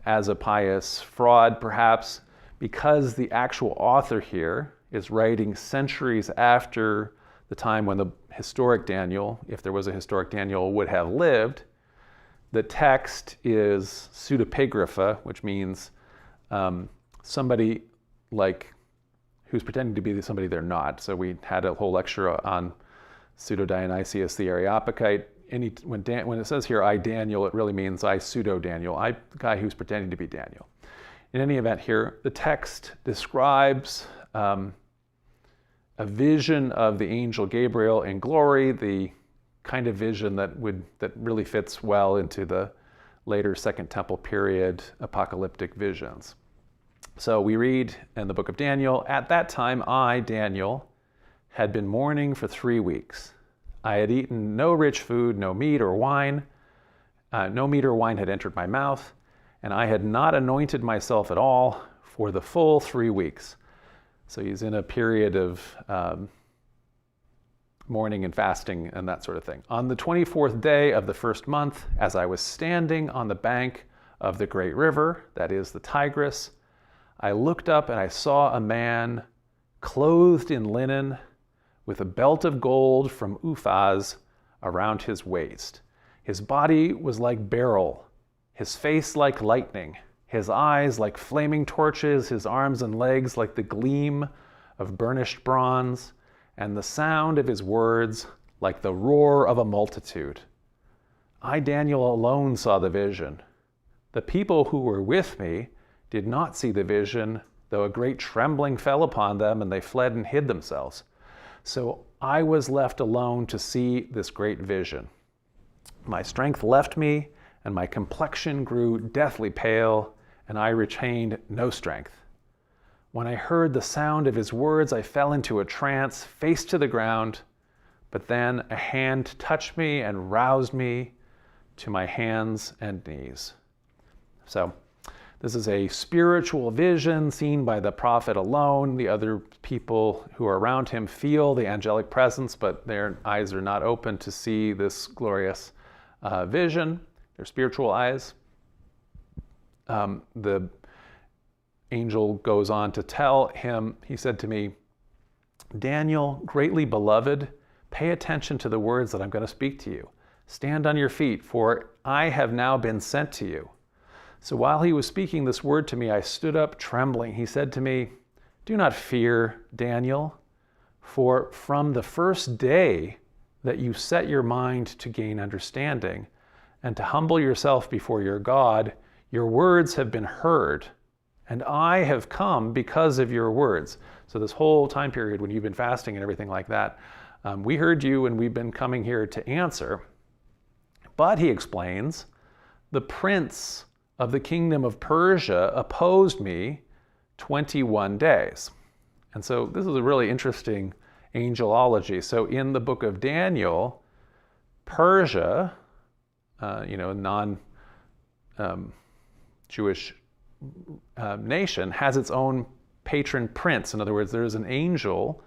as a pious fraud, perhaps because the actual author here is writing centuries after the time when the historic Daniel, if there was a historic Daniel, would have lived. The text is pseudepigrapha, which means somebody like who's pretending to be somebody they're not. So we had a whole lecture on Pseudo-Dionysius the Areopagite. When it says here, I Daniel, it really means I Pseudo-Daniel, I the guy who's pretending to be Daniel. In any event here, the text describes a vision of the angel Gabriel in glory, the kind of vision that really fits well into the later Second Temple period apocalyptic visions. So we read in the book of Daniel, at that time I, Daniel, had been mourning for 3 weeks. I had eaten no rich food, no meat or wine. No meat or wine had entered my mouth, and I had not anointed myself at all for the full 3 weeks. So he's in a period of mourning and fasting and that sort of thing. On the 24th day of the first month, as I was standing on the bank of the great river, that is the Tigris, I looked up and I saw a man clothed in linen with a belt of gold from Uphaz around his waist. His body was like beryl, his face like lightning, his eyes like flaming torches, his arms and legs like the gleam of burnished bronze, and the sound of his words like the roar of a multitude. I, Daniel, alone saw the vision. The people who were with me did not see the vision, though a great trembling fell upon them, and they fled and hid themselves. So I was left alone to see this great vision. My strength left me, and my complexion grew deathly pale, and I retained no strength. When I heard the sound of his words, I fell into a trance, face to the ground, but then a hand touched me and roused me to my hands and knees. So this is a spiritual vision seen by the prophet alone. The other people who are around him feel the angelic presence, but their eyes are not open to see this glorious vision. They're spiritual eyes. The angel goes on to tell him, he said to me, Daniel, greatly beloved, pay attention to the words that I'm going to speak to you. Stand on your feet, for I have now been sent to you. So while he was speaking this word to me, I stood up trembling. He said to me, do not fear, Daniel, for from the first day that you set your mind to gain understanding and to humble yourself before your God, your words have been heard, and I have come because of your words. So this whole time period when you've been fasting and everything like that, we heard you and we've been coming here to answer. But he explains, the prince of the kingdom of Persia opposed me 21 days. And so this is a really interesting angelology. So in the book of Daniel, Persia, non-Jewish nation, has its own patron prince. In other words, there is an angel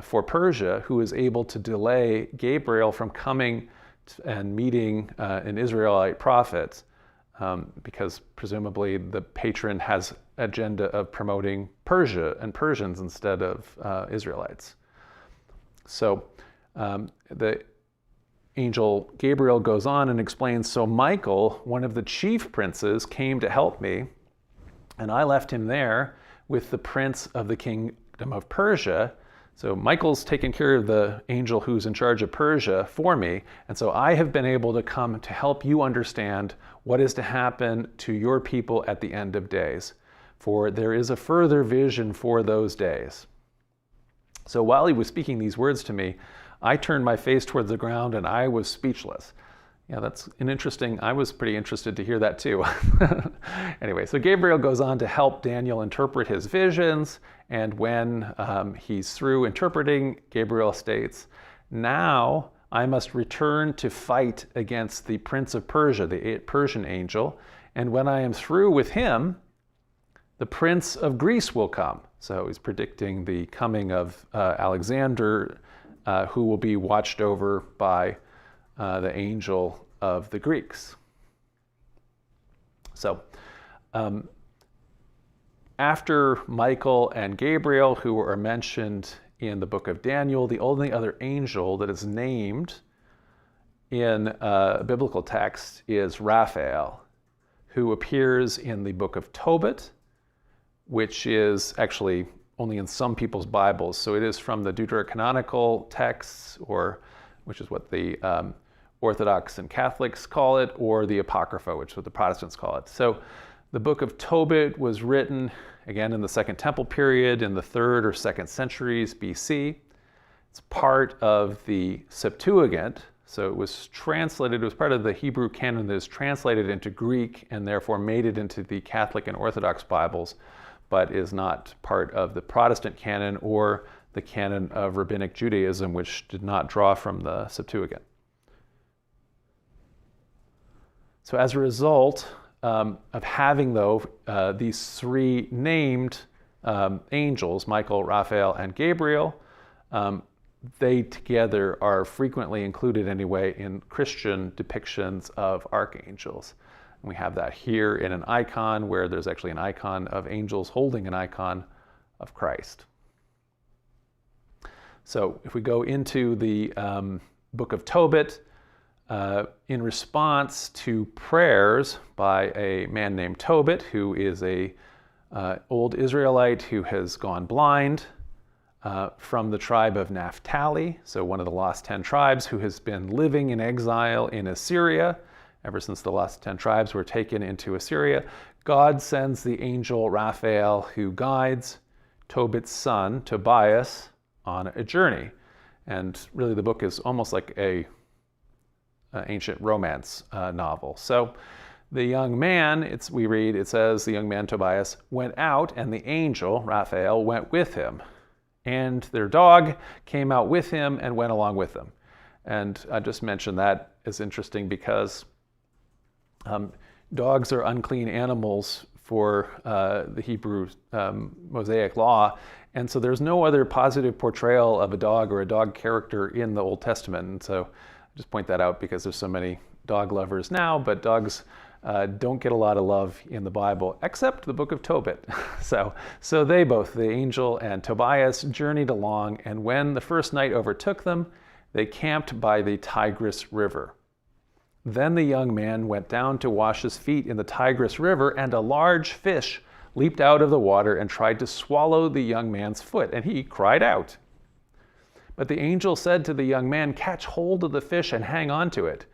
for Persia who is able to delay Gabriel from coming and meeting an Israelite prophet. Because presumably the patron has agenda of promoting Persia and Persians instead of Israelites. So the angel Gabriel goes on and explains, so Michael, one of the chief princes, came to help me, and I left him there with the prince of the kingdom of Persia. So Michael's taken care of the angel who's in charge of Persia for me, and so I have been able to come to help you understand what is to happen to your people at the end of days. For there is a further vision for those days. So while he was speaking these words to me, I turned my face toward the ground and I was speechless. Yeah, that's an interesting, I was pretty interested to hear that too. Anyway, so Gabriel goes on to help Daniel interpret his visions, and when he's through interpreting, Gabriel states, now I must return to fight against the prince of Persia, the Persian angel, and when I am through with him, the prince of Greece will come. So he's predicting the coming of Alexander, who will be watched over by the angel of the Greeks. So after Michael and Gabriel, who are mentioned in the book of Daniel, the only other angel that is named in a biblical text is Raphael, who appears in the book of Tobit, which is actually only in some people's Bibles. So it is from the deuterocanonical texts, or which is what the Orthodox and Catholics call it, or the Apocrypha, which is what the Protestants call it. So the book of Tobit was written, again, in the Second Temple period, in the 3rd or 2nd centuries BC. It's part of the Septuagint, so it was translated, it was part of the Hebrew canon that is translated into Greek and therefore made it into the Catholic and Orthodox Bibles, but is not part of the Protestant canon or the canon of Rabbinic Judaism, which did not draw from the Septuagint. So as a result of having, though, these 3 named angels, Michael, Raphael, and Gabriel, they together are frequently included anyway in Christian depictions of archangels. And we have that here in an icon where there's actually an icon of angels holding an icon of Christ. So if we go into the book of Tobit, in response to prayers by a man named Tobit, who is a old Israelite who has gone blind, from the tribe of Naphtali, so one of the lost 10 tribes, who has been living in exile in Assyria ever since the lost 10 tribes were taken into Assyria. God sends the angel Raphael, who guides Tobit's son, Tobias, on a journey. And really the book is almost like a ancient romance novel. So the young man, we read, it says, the young man Tobias went out, and the angel, Raphael, went with him. And their dog came out with him and went along with them. And I just mentioned that is interesting because dogs are unclean animals for the Hebrew Mosaic law. And so there's no other positive portrayal of a dog or a dog character in the Old Testament. And so I just point that out because there's so many dog lovers now, but dogs don't get a lot of love in the Bible, except the book of Tobit. So they both, the angel and Tobias, journeyed along, and when the first night overtook them, they camped by the Tigris River. Then the young man went down to wash his feet in the Tigris River, and a large fish leaped out of the water and tried to swallow the young man's foot, and he cried out. But the angel said to the young man, "Catch hold of the fish and hang on to it."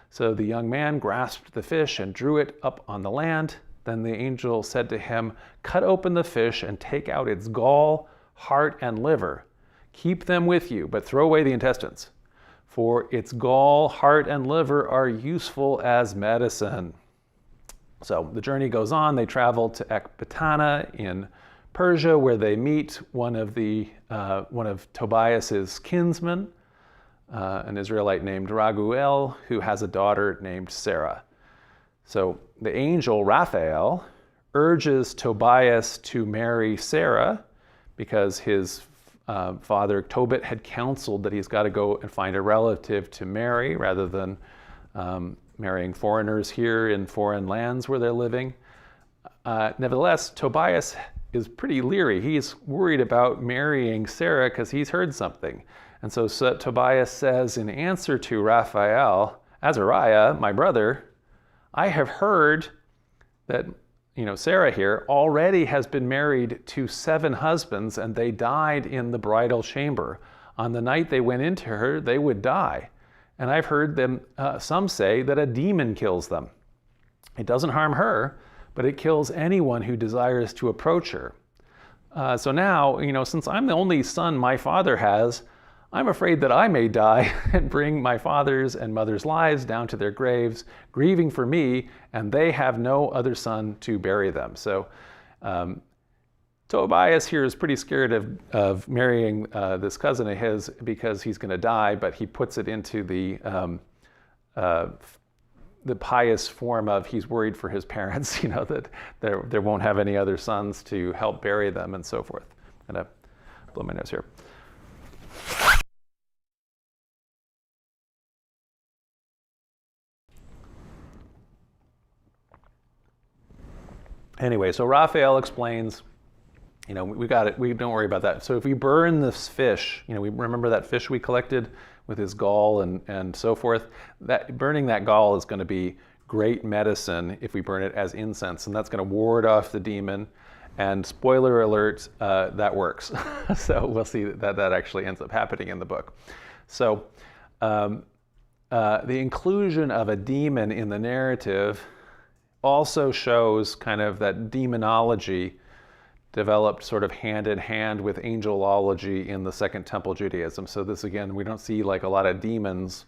So the young man grasped the fish and drew it up on the land. Then the angel said to him, "Cut open the fish and take out its gall, heart, and liver. Keep them with you, but throw away the intestines. For its gall, heart, and liver are useful as medicine." So the journey goes on. They travel to Ecbatana in Persia, where they meet one of Tobias's kinsmen, an Israelite named Raguel, who has a daughter named Sarah. So the angel Raphael urges Tobias to marry Sarah because his father Tobit had counseled that he's got to go and find a relative to marry rather than marrying foreigners here in foreign lands where they're living. Nevertheless, Tobias is pretty leery. He's worried about marrying Sarah because he's heard something. And so Tobias says in answer to Raphael, "Azariah, my brother, I have heard that Sarah here already has been married to 7 husbands, and they died in the bridal chamber. On the night they went into her, they would die. And I've heard them, some say that a demon kills them. It doesn't harm her, but it kills anyone who desires to approach her. So now, since I'm the only son my father has, I'm afraid that I may die and bring my father's and mother's lives down to their graves, grieving for me, and they have no other son to bury them." So Tobias here is pretty scared of marrying this cousin of his because he's going to die, but he puts it into the the pious form of he's worried for his parents, that there won't have any other sons to help bury them and so forth. I'm gonna blow my nose here. Anyway, so Raphael explains, we got it. We don't worry about that. So if we burn this fish, we remember that fish we collected with his gall and so forth. That burning that gall is going to be great medicine if we burn it as incense, and that's going to ward off the demon. And spoiler alert, that works. So we'll see that actually ends up happening in the book. So the inclusion of a demon in the narrative also shows kind of that demonology developed sort of hand in hand with angelology in the Second Temple Judaism. So this, again, we don't see like a lot of demons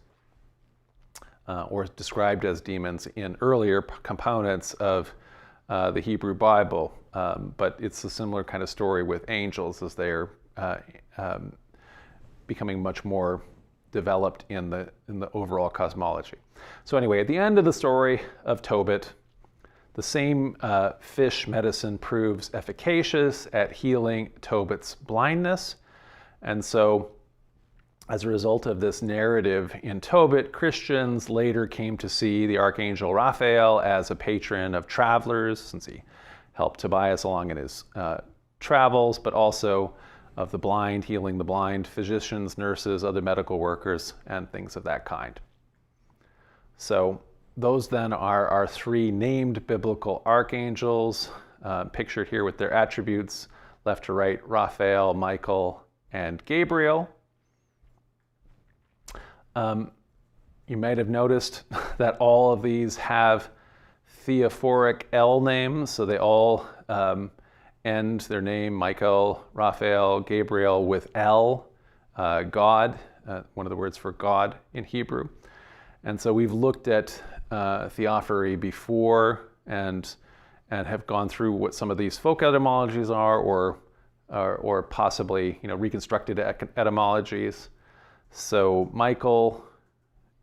or described as demons in earlier components of the Hebrew Bible, but it's a similar kind of story with angels as they're becoming much more developed in the overall cosmology. So anyway, at the end of the story of Tobit, the same fish medicine proves efficacious at healing Tobit's blindness. And so as a result of this narrative in Tobit, Christians later came to see the archangel Raphael as a patron of travelers, since he helped Tobias along in his travels, but also of the blind, healing the blind, physicians, nurses, other medical workers, and things of that kind. So those then are our three named biblical archangels, pictured here with their attributes, left to right, Raphael, Michael, and Gabriel. You might have noticed that all of these have theophoric L names, so they all end their name, Michael, Raphael, Gabriel, with L, God, one of the words for God in Hebrew. And so we've looked at theophany before and have gone through what some of these folk etymologies are, or possibly reconstructed etymologies. So Michael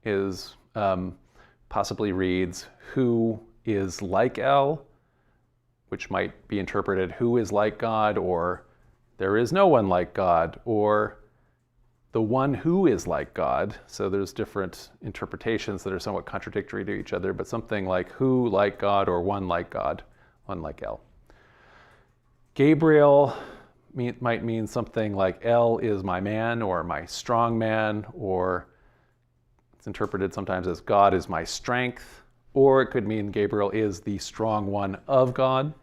is possibly reads who is like El, which might be interpreted who is like God, or there is no one like God, or the one who is like God. So there's different interpretations that are somewhat contradictory to each other, but something like who like God or one like God, one like El. Gabriel might mean something like El is my man or my strong man, or it's interpreted sometimes as God is my strength, or it could mean Gabriel is the strong one of God.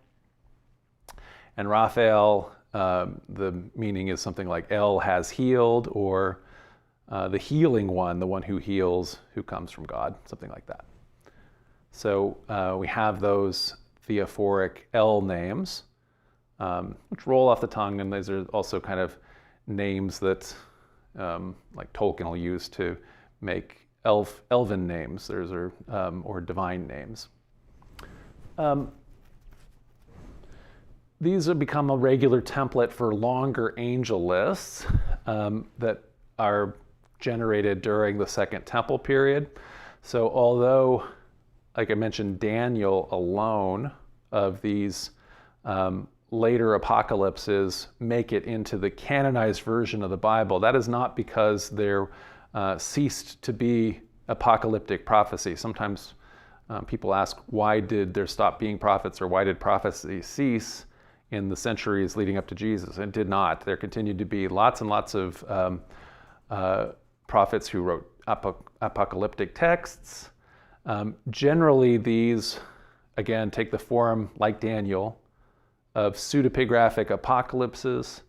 And Raphael, the meaning is something like El has healed, or the healing one, the one who heals, who comes from God, something like that. So we have those theophoric El names, which roll off the tongue, and these are also kind of names that like Tolkien will use to make elven names, or divine names. These have become a regular template for longer angel lists that are generated during the Second Temple period. So although, like I mentioned, Daniel alone of these later apocalypses make it into the canonized version of the Bible, that is not because they're ceased to be apocalyptic prophecy. Sometimes people ask, why did there stop being prophets, or why did prophecy cease in the centuries leading up to Jesus? It did not. There continued to be lots and lots of prophets who wrote apocalyptic texts. Generally, these, again, take the form, like Daniel, of pseudepigraphic apocalypses.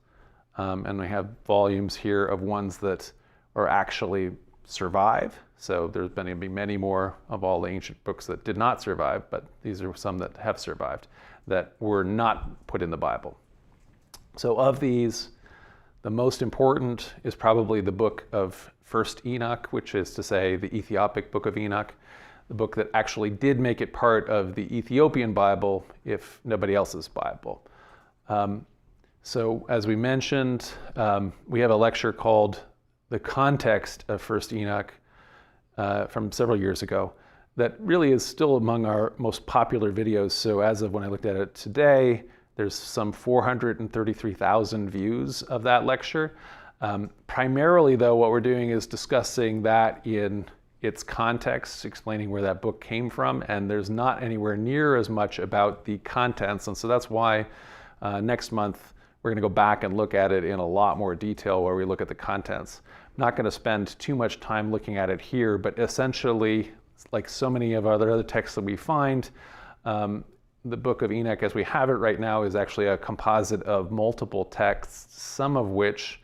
And we have volumes here of ones that are actually survive. So there's going to be many more of all the ancient books that did not survive, but these are some that have survived, that were not put in the Bible. So of these, the most important is probably the book of First Enoch, which is to say the Ethiopic Book of Enoch, the book that actually did make it part of the Ethiopian Bible, if nobody else's Bible. So as we mentioned, we have a lecture called The Context of First Enoch from several years ago that really is still among our most popular videos. So as of when I looked at it today, there's some 433,000 views of that lecture. Primarily, though, what we're doing is discussing that in its context, explaining where that book came from, and there's not anywhere near as much about the contents. And so that's why next month we're going to go back and look at it in a lot more detail, where we look at the contents. I'm not going to spend too much time looking at it here, but essentially, like so many of our other texts that we find, the Book of Enoch as we have it right now is actually a composite of multiple texts, some of which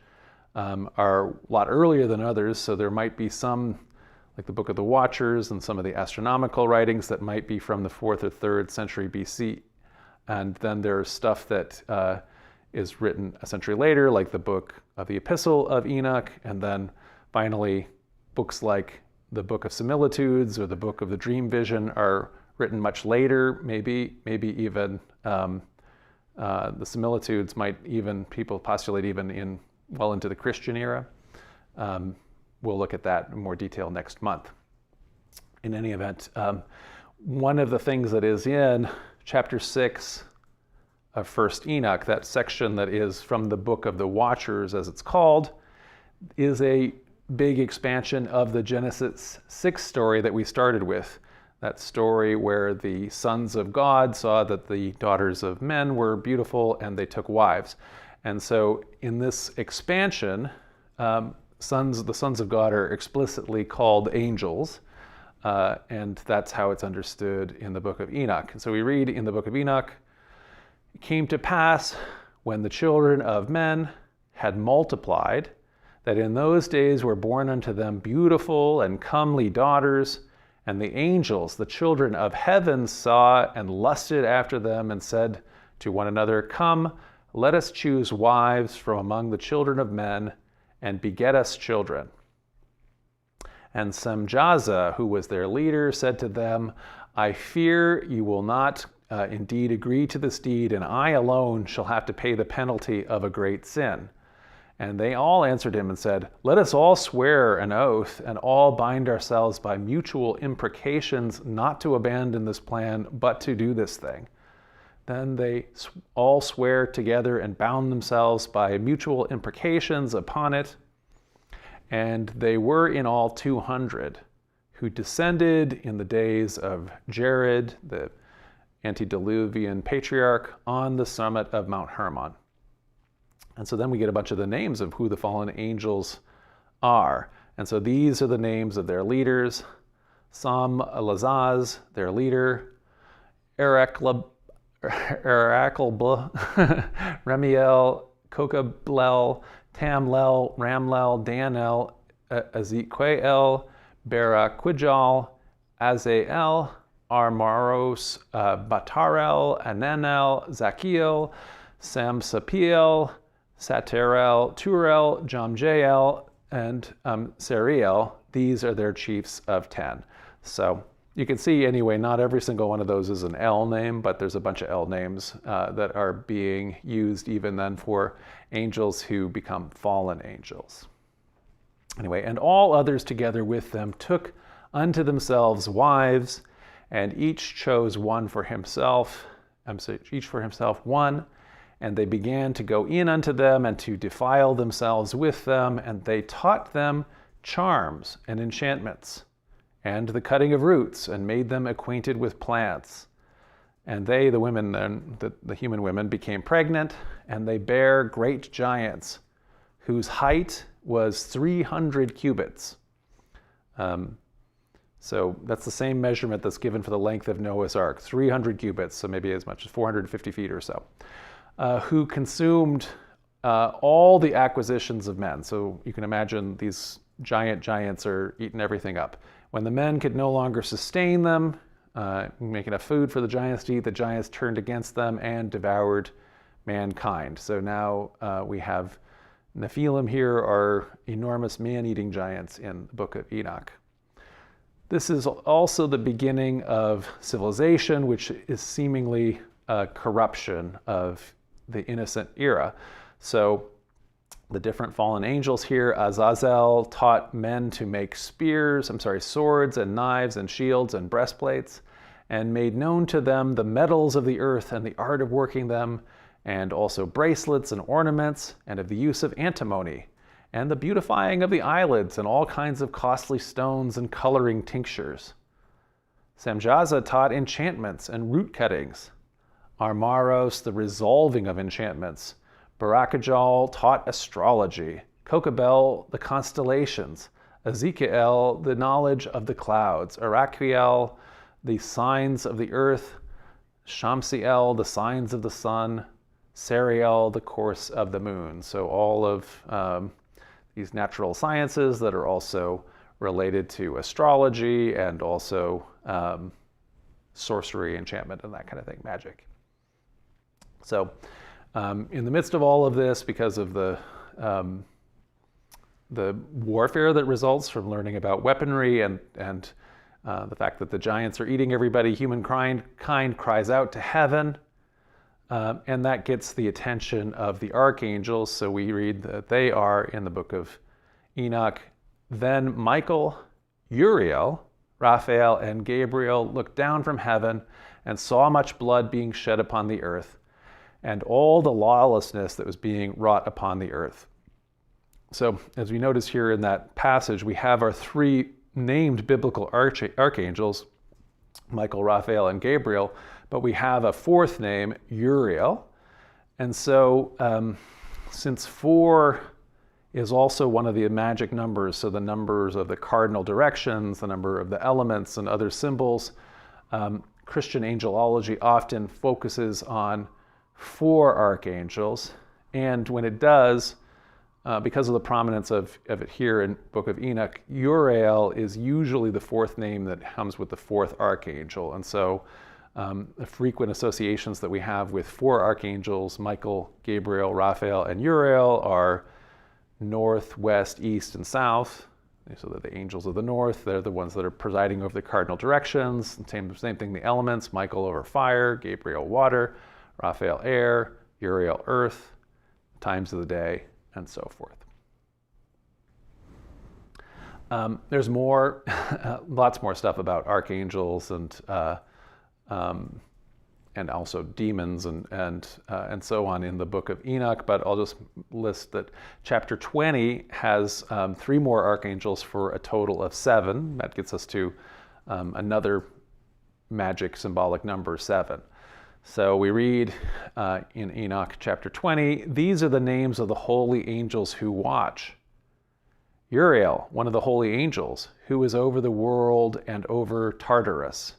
are a lot earlier than others. So there might be some, like the Book of the Watchers and some of the astronomical writings, that might be from the 4th or 3rd century BC. And then there's stuff that is written a century later, like the Book of the Epistle of Enoch. And then finally, books like the Book of Similitudes or the Book of the Dream Vision are written much later, maybe even the Similitudes might even, people postulate, even in well into the Christian era. We'll look at that in more detail next month. In any event, one of the things that is in chapter 6 of 1st Enoch, that section that is from the Book of the Watchers, as it's called, is a big expansion of the Genesis 6 story that we started with. That story where the sons of God saw that the daughters of men were beautiful and they took wives. And so in this expansion, the sons of God are explicitly called angels, and that's how it's understood in the Book of Enoch. And so we read in the Book of Enoch, "It came to pass, when the children of men had multiplied, that in those days were born unto them beautiful and comely daughters, and the angels, the children of heaven, saw and lusted after them, and said to one another, Come, let us choose wives from among the children of men, and beget us children. And Semjaza, who was their leader, said to them, I fear you will not indeed agree to this deed, and I alone shall have to pay the penalty of a great sin. And they all answered him and said, Let us all swear an oath, and all bind ourselves by mutual imprecations not to abandon this plan, but to do this thing. Then they all swear together and bound themselves by mutual imprecations upon it. And they were in all 200, who descended in the days of Jared, the antediluvian patriarch, on the summit of Mount Hermon. And so then we get a bunch of the names of who the fallen angels are. And so these are the names of their leaders: Sam-Elazaz, their leader; Eracleb, Remiel, Kokablel, Tamlel, Ramlel, Danel, Ezequiel, Baraquijal, Azael, Armaros, Batarel, Ananel, Zachiel, Samsapiel, Saterel, Turel, Jamjael, and Seriel. These are their chiefs of 10. So you can see anyway, not every single one of those is an El name, but there's a bunch of El names that are being used even then for angels who become fallen angels. Anyway, and all others together with them took unto themselves wives, and each chose one for himself, each for himself one. And they began to go in unto them and to defile themselves with them, and they taught them charms and enchantments, and the cutting of roots, and made them acquainted with plants. And they, the women then, the human women, became pregnant, and they bare great giants, whose height was 300 cubits. So that's the same measurement that's given for the length of Noah's Ark, 300 cubits, so maybe as much as 450 feet or so. Who consumed all the acquisitions of men. So you can imagine these giants are eating everything up. When the men could no longer sustain them, make enough food for the giants to eat, the giants turned against them and devoured mankind. So now we have Nephilim here, are enormous man-eating giants in the Book of Enoch. This is also the beginning of civilization, which is seemingly a corruption of the innocent era. So the different fallen angels here. Azazel taught men to make swords and knives and shields and breastplates, and made known to them the metals of the earth and the art of working them, and also bracelets and ornaments, and of the use of antimony, and the beautifying of the eyelids, and all kinds of costly stones and coloring tinctures. Samjaza taught enchantments and root cuttings. Armaros, the resolving of enchantments. Barakajal taught astrology. Kokabel, the constellations. Ezekiel, the knowledge of the clouds. Araquiel, the signs of the earth. Shamsiel, the signs of the sun. Sariel, the course of the moon. So all of these natural sciences that are also related to astrology and also sorcery, enchantment, and that kind of thing, magic. So in the midst of all of this, because of the warfare that results from learning about weaponry and the fact that the giants are eating everybody, humankind cries out to heaven, and that gets the attention of the archangels. So we read that they are in the Book of Enoch. Then Michael, Uriel, Raphael, and Gabriel looked down from heaven and saw much blood being shed upon the earth, and all the lawlessness that was being wrought upon the earth. So as we notice here in that passage, we have our three named biblical archangels, Michael, Raphael, and Gabriel, but we have a fourth name, Uriel. And so since 4 is also one of the magic numbers, so the numbers of the cardinal directions, the number of the elements and other symbols, Christian angelology often focuses on 4 archangels. And when it does, because of the prominence of it here in Book of Enoch, Uriel is usually the 4th name that comes with the 4th archangel. And so the frequent associations that we have with 4 archangels, Michael, Gabriel, Raphael, and Uriel, are north, west, east, and south. So they're the angels of the north. They're the ones that are presiding over the cardinal directions. Same thing, the elements, Michael over fire, Gabriel water, Raphael air, Uriel earth, times of the day, and so forth. There's more, lots more stuff about archangels and also demons and so on in the Book of Enoch, but I'll just list that chapter 20 has 3 more archangels for a total of 7. That gets us to another magic symbolic number, 7. So we read in Enoch chapter 20, these are the names of the holy angels who watch. Uriel, one of the holy angels, who is over the world and over Tartarus.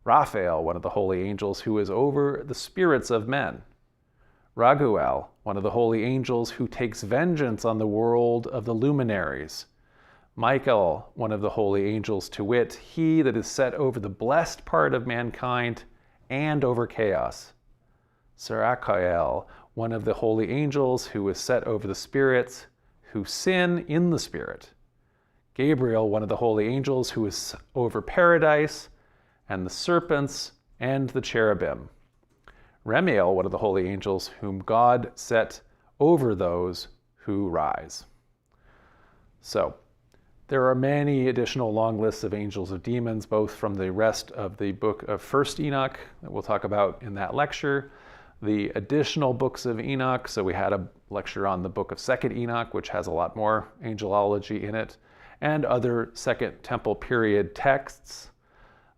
Raphael, one of the holy angels, who is over the spirits of men. Raguel, one of the holy angels, who takes vengeance on the world of the luminaries. Michael, one of the holy angels, to wit, he that is set over the blessed part of mankind and over chaos. Sarachiel, one of the holy angels, who is set over the spirits who sin in the spirit. Gabriel, one of the holy angels, who is over paradise and the serpents and the cherubim. Remiel, one of the holy angels, whom God set over those who rise. So there are many additional long lists of angels of demons, both from the rest of the book of 1st Enoch that we'll talk about in that lecture, the additional books of Enoch. So we had a lecture on the book of 2nd Enoch, which has a lot more angelology in it, and other Second Temple period texts.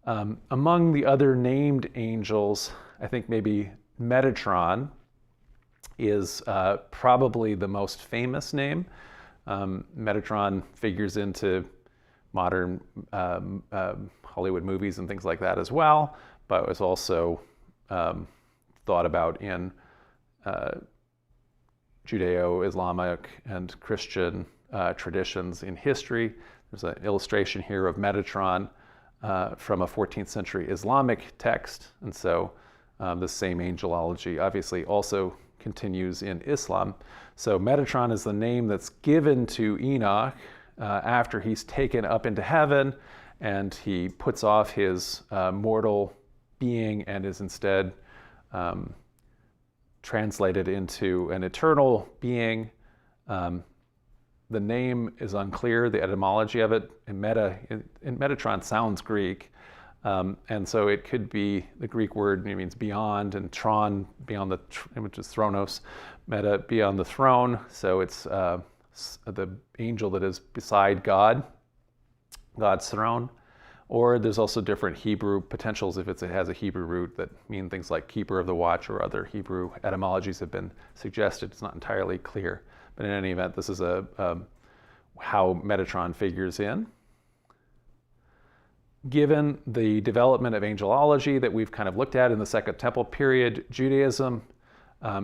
Among the other named angels, I think maybe Metatron is probably the most famous name. Metatron figures into modern Hollywood movies and things like that as well, but was also thought about in Judeo-Islamic and Christian traditions in history. There's an illustration here of Metatron from a 14th century Islamic text, and so the same angelology obviously also continues in Islam. So Metatron is the name that's given to Enoch after he's taken up into heaven, and he puts off his mortal being and is instead translated into an eternal being The name is unclear, the etymology of it. In Metatron sounds Greek, and so it could be the Greek word, it means beyond, and tron, beyond which is thronos, meta, beyond the throne. So it's the angel that is beside God, God's throne. Or there's also different Hebrew potentials if it has a Hebrew root that mean things like keeper of the watch, or other Hebrew etymologies have been suggested. It's not entirely clear. But in any event, this is how Metatron figures in. Given the development of angelology that we've kind of looked at in the Second Temple period Judaism,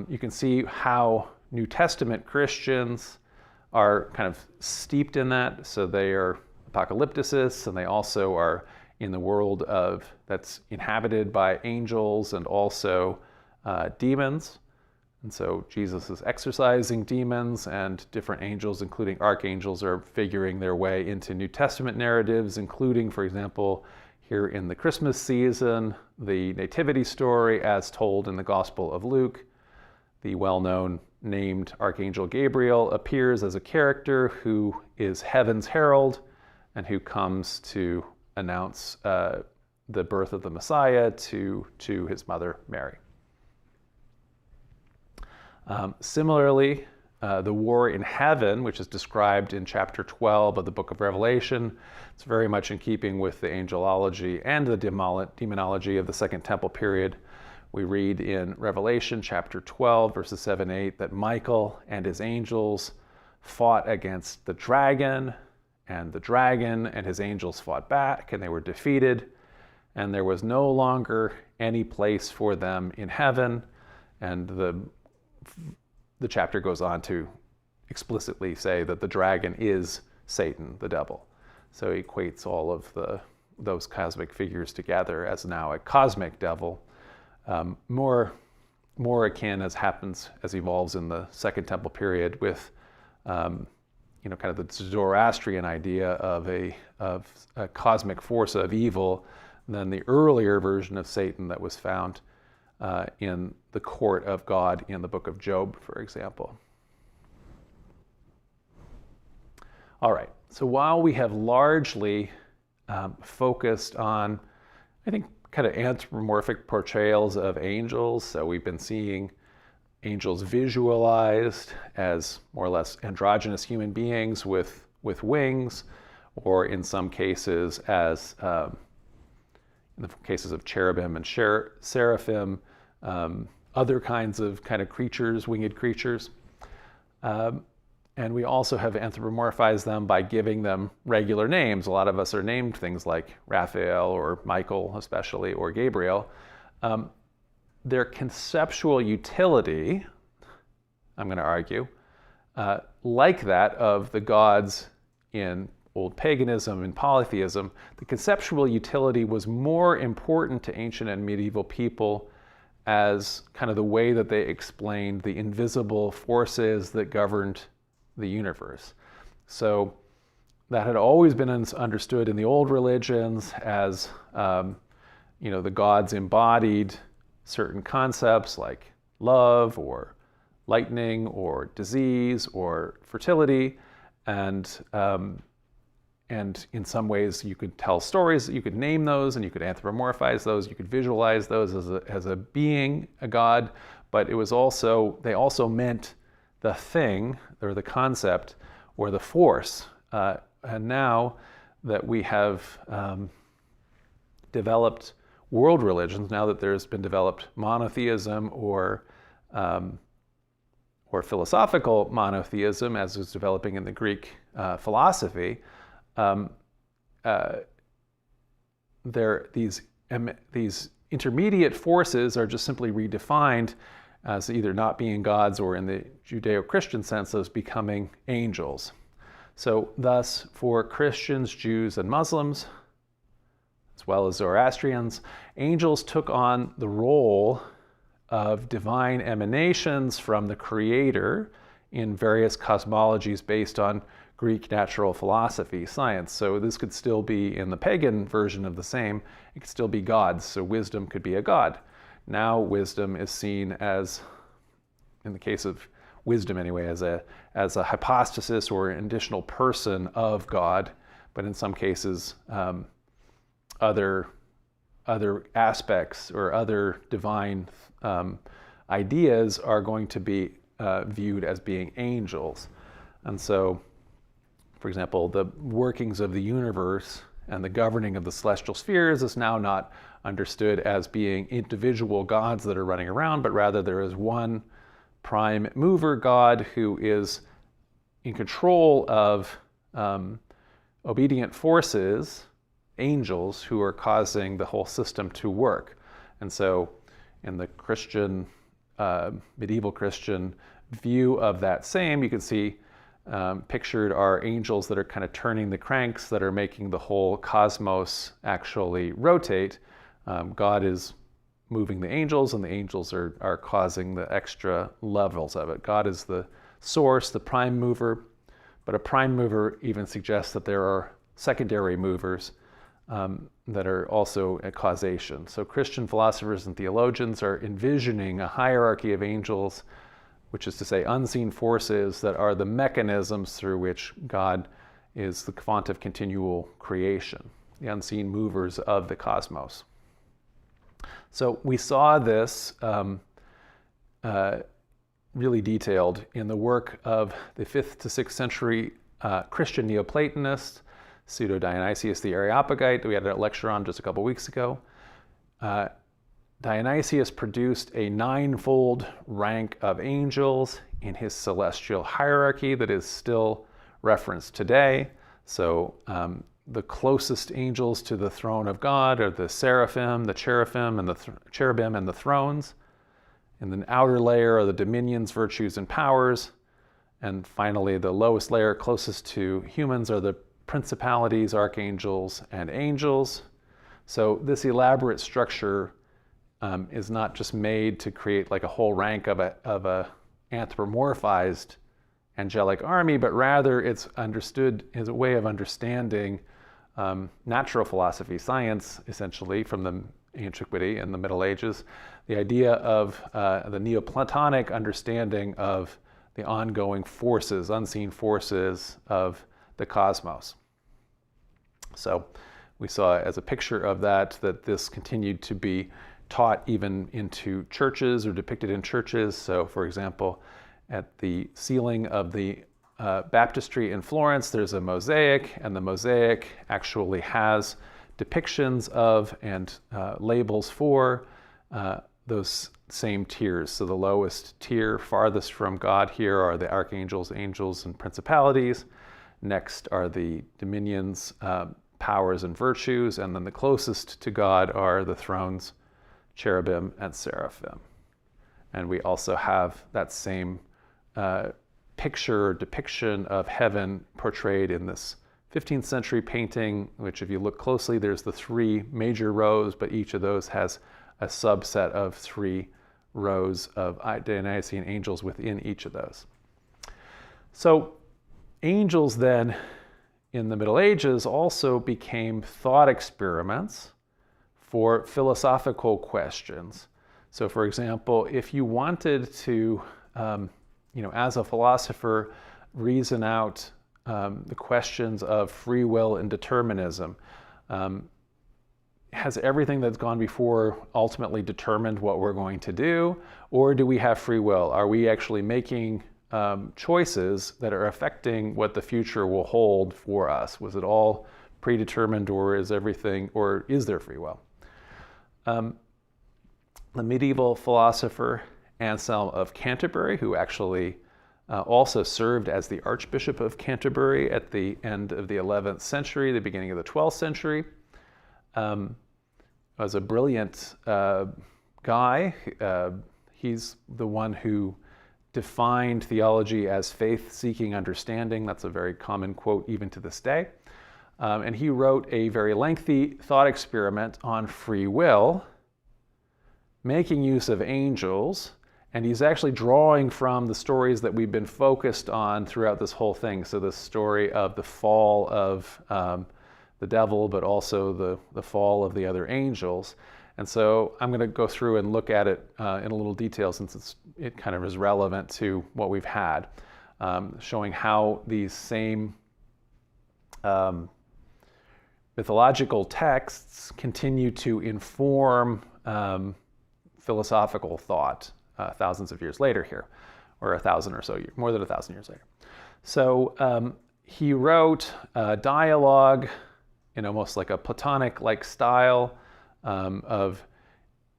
you can see how New Testament Christians are kind of steeped in that. So they are apocalypticists, and they also are in the world that's inhabited by angels and also demons. And so Jesus is exorcising demons, and different angels, including archangels, are figuring their way into New Testament narratives, including, for example, here in the Christmas season, the Nativity story as told in the Gospel of Luke. The well-known named Archangel Gabriel appears as a character who is heaven's herald and who comes to announce the birth of the Messiah to his mother, Mary. Similarly, the war in heaven, which is described in chapter 12 of the Book of Revelation, it's very much in keeping with the angelology and the demonology of the Second Temple period. We read in Revelation chapter 12, verses 7-8, that Michael and his angels fought against the dragon, and the dragon and his angels fought back, and they were defeated, and there was no longer any place for them in heaven. And the chapter goes on to explicitly say that the dragon is Satan, the devil. So he equates all of those cosmic figures together as now a cosmic devil, more akin, as happens, as evolves in the Second Temple period, with kind of the Zoroastrian idea of a cosmic force of evil than the earlier version of Satan that was found in the court of God in the book of Job, for example. All right, so while we have largely focused on, I think, kind of anthropomorphic portrayals of angels, so we've been seeing angels visualized as more or less androgynous human beings with wings, or in some cases as, in the cases of cherubim and seraphim, other kinds of kind of creatures, winged creatures. And we also have anthropomorphized them by giving them regular names. A lot of us are named things like Raphael or Michael especially, or Gabriel. Their conceptual utility, I'm going to argue, like that of the gods in old paganism and polytheism, the conceptual utility was more important to ancient and medieval people as kind of the way that they explained the invisible forces that governed the universe. So that had always been understood in the old religions as, the gods embodied certain concepts like love or lightning or disease or fertility, and in some ways you could tell stories, you could name those, and you could anthropomorphize those, you could visualize those as a being, a god, but it was also, they also meant the thing or the concept or the force. And now that we have developed world religions, now that there's been developed monotheism or philosophical monotheism, as was developing in the Greek philosophy, these intermediate forces are just simply redefined as either not being gods, or in the Judeo-Christian sense, as becoming angels. So thus, for Christians, Jews, and Muslims, as well as Zoroastrians, angels took on the role of divine emanations from the Creator in various cosmologies based on Greek natural philosophy, science. So this could still be, in the pagan version of the same, it could still be gods. So wisdom could be a god. Now wisdom is seen as, in the case of wisdom anyway, as a hypostasis or an additional person of God, but in some cases other aspects or other divine ideas are going to be viewed as being angels. And so, for example, the workings of the universe and the governing of the celestial spheres is now not understood as being individual gods that are running around, but rather there is one prime mover God who is in control of obedient forces, angels, who are causing the whole system to work. And so in the Christian, medieval Christian view of that same, you can see pictured are angels that are kind of turning the cranks that are making the whole cosmos actually rotate. God is moving the angels, and the angels are causing the extra levels of it. God is the source, the prime mover, but a prime mover even suggests that there are secondary movers that are also a causation. So Christian philosophers and theologians are envisioning a hierarchy of angels, which is to say unseen forces that are the mechanisms through which God is the font of continual creation, the unseen movers of the cosmos. So we saw this really detailed in the work of the 5th to 6th century Christian Neoplatonists, Pseudo-Dionysius the Areopagite, that we had a lecture on just a couple weeks ago. Dionysius produced a 9-fold rank of angels in his celestial hierarchy that is still referenced today. So the closest angels to the throne of God are the seraphim, the cherubim, and the cherubim and the thrones. In the outer layer are the dominions, virtues, and powers. And finally, the lowest layer closest to humans are the principalities, archangels, and angels. So this elaborate structure is not just made to create like a whole rank of a anthropomorphized angelic army, but rather it's understood as a way of understanding natural philosophy, science, essentially, from the antiquity and the Middle Ages, the idea of the Neoplatonic understanding of the ongoing forces, unseen forces of the cosmos. So we saw as a picture of that this continued to be taught even into churches or depicted in churches. So for example, at the ceiling of the baptistry in Florence, there's a mosaic, and the mosaic actually has depictions of and labels for those same tiers. So the lowest tier, farthest from God here, are the archangels, angels, and principalities. Next are the dominions, powers, and virtues. And then the closest to God are the thrones, cherubim, and seraphim. And we also have that same picture or depiction of heaven portrayed in this 15th century painting, which if you look closely, there's the 3 major rows, but each of those has a subset of 3 rows of Dionysian angels within each of those. So angels then in the Middle Ages also became thought experiments for philosophical questions. So for example, if you wanted to, as a philosopher, reason out the questions of free will and determinism, has everything that's gone before ultimately determined what we're going to do, or do we have free will? Are we actually making choices that are affecting what the future will hold for us? Was it all predetermined, or is there free will? The medieval philosopher Anselm of Canterbury, who actually also served as the Archbishop of Canterbury at the end of the 11th century, the beginning of the 12th century, was a brilliant guy. He's the one who defined theology as faith-seeking understanding. That's a very common quote even to this day. And he wrote a very lengthy thought experiment on free will, making use of angels, and he's actually drawing from the stories that we've been focused on throughout this whole thing. So the story of the fall of the devil, but also the fall of the other angels. And so I'm going to go through and look at it in a little detail, since it kind of is relevant to what we've had, showing how these same mythological texts continue to inform philosophical thought thousands of years later here, or 1,000 or so, more than 1,000 years later. So he wrote a dialogue in almost like a Platonic-like style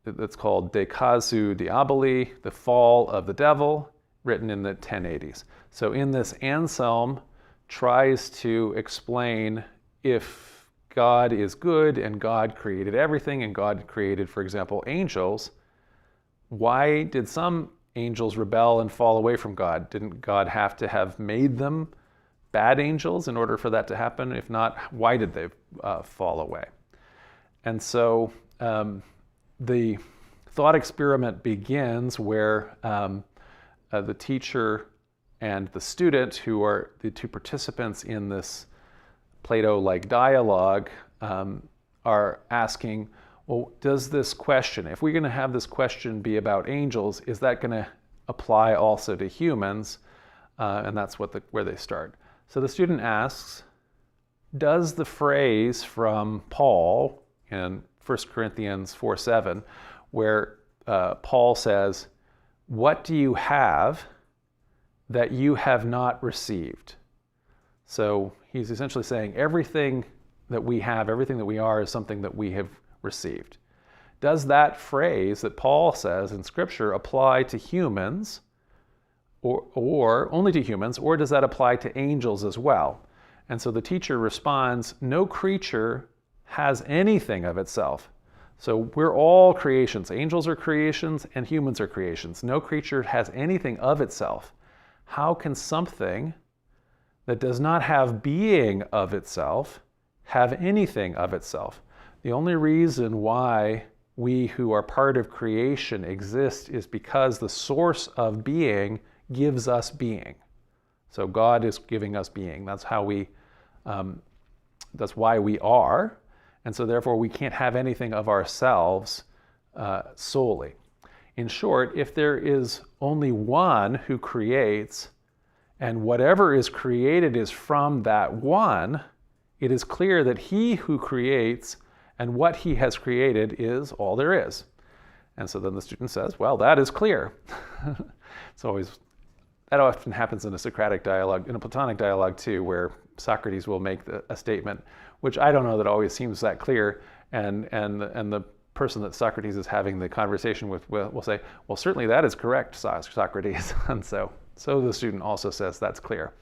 that's called De Casu Diaboli, The Fall of the Devil, written in the 1080s. So in this, Anselm tries to explain, if God is good and God created everything and God created, for example, angels, why did some angels rebel and fall away from God? Didn't God have to have made them bad angels in order for that to happen? If not, why did they fall away? And so the thought experiment begins where the teacher and the student, who are the two participants in this Plato-like dialogue, are asking, well, does this question, if we're going to have this question be about angels, is that going to apply also to humans? And that's where they start. So the student asks, does the phrase from Paul in 1 Corinthians 4:7, where Paul says, "What do you have that you have not received?" So he's essentially saying everything that we have, everything that we are, is something that we have received. Does that phrase that Paul says in Scripture apply to humans, or only to humans, or does that apply to angels as well? And so the teacher responds, no creature has anything of itself. So we're all creations. Angels are creations and humans are creations. No creature has anything of itself. How can something that does not have being of itself have anything of itself? The only reason why we who are part of creation exist is because the source of being gives us being. So God is giving us being. That's how that's why we are. And so therefore we can't have anything of ourselves solely. In short, if there is only one who creates, and whatever is created is from that one, it is clear that he who creates and what he has created is all there is. And so then the student says, well, that is clear. That often happens in a Socratic dialogue, in a Platonic dialogue too, where Socrates will make a statement, which I don't know that always seems that clear, and the person that Socrates is having the conversation with will say, well, certainly that is correct, Socrates. And so the student also says that's clear.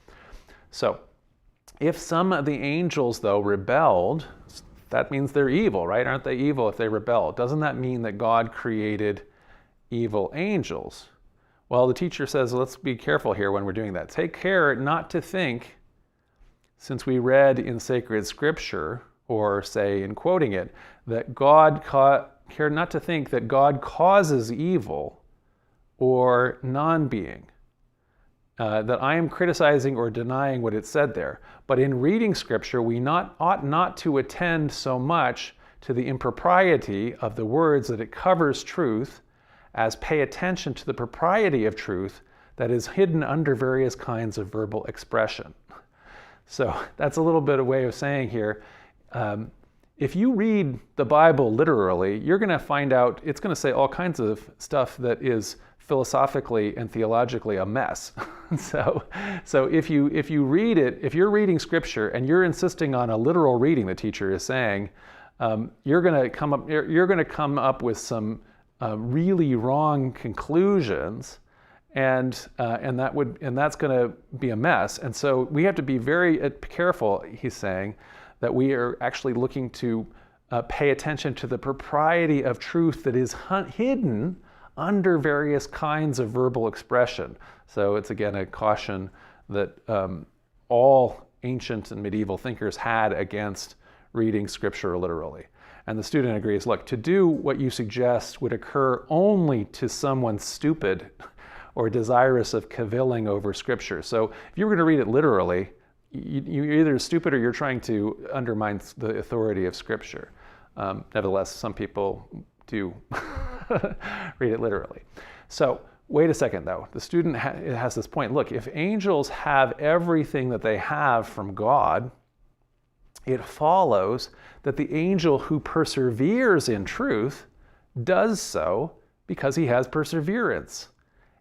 So if some of the angels, though, rebelled, that means they're evil, right? Aren't they evil if they rebel? Doesn't that mean that God created evil angels? Well, the teacher says, let's be careful here when we're doing that. Take care not to think, since we read in sacred scripture, or say in quoting it, that care not to think that God causes evil or non-being. That I am criticizing or denying what it said there. But in reading scripture, we ought not to attend so much to the impropriety of the words that it covers truth, as pay attention to the propriety of truth that is hidden under various kinds of verbal expression. So that's a little bit of a way of saying here, if you read the Bible literally, you're going to find out it's going to say all kinds of stuff that is philosophically and theologically a mess. So if you read it, if you're reading scripture and you're insisting on a literal reading, the teacher is saying, you're going to come up with some really wrong conclusions, and that's going to be a mess. And so we have to be very careful, he's saying, that we are actually looking to pay attention to the propriety of truth that is hidden under various kinds of verbal expression. So it's again a caution that all ancient and medieval thinkers had against reading scripture literally. And the student agrees, look, to do what you suggest would occur only to someone stupid or desirous of cavilling over scripture. So if you were going to read it literally, you're either stupid or you're trying to undermine the authority of scripture. Nevertheless, some people do read it literally. So wait a second though. The student has this point. Look, if angels have everything that they have from God, it follows that the angel who perseveres in truth does so because he has perseverance.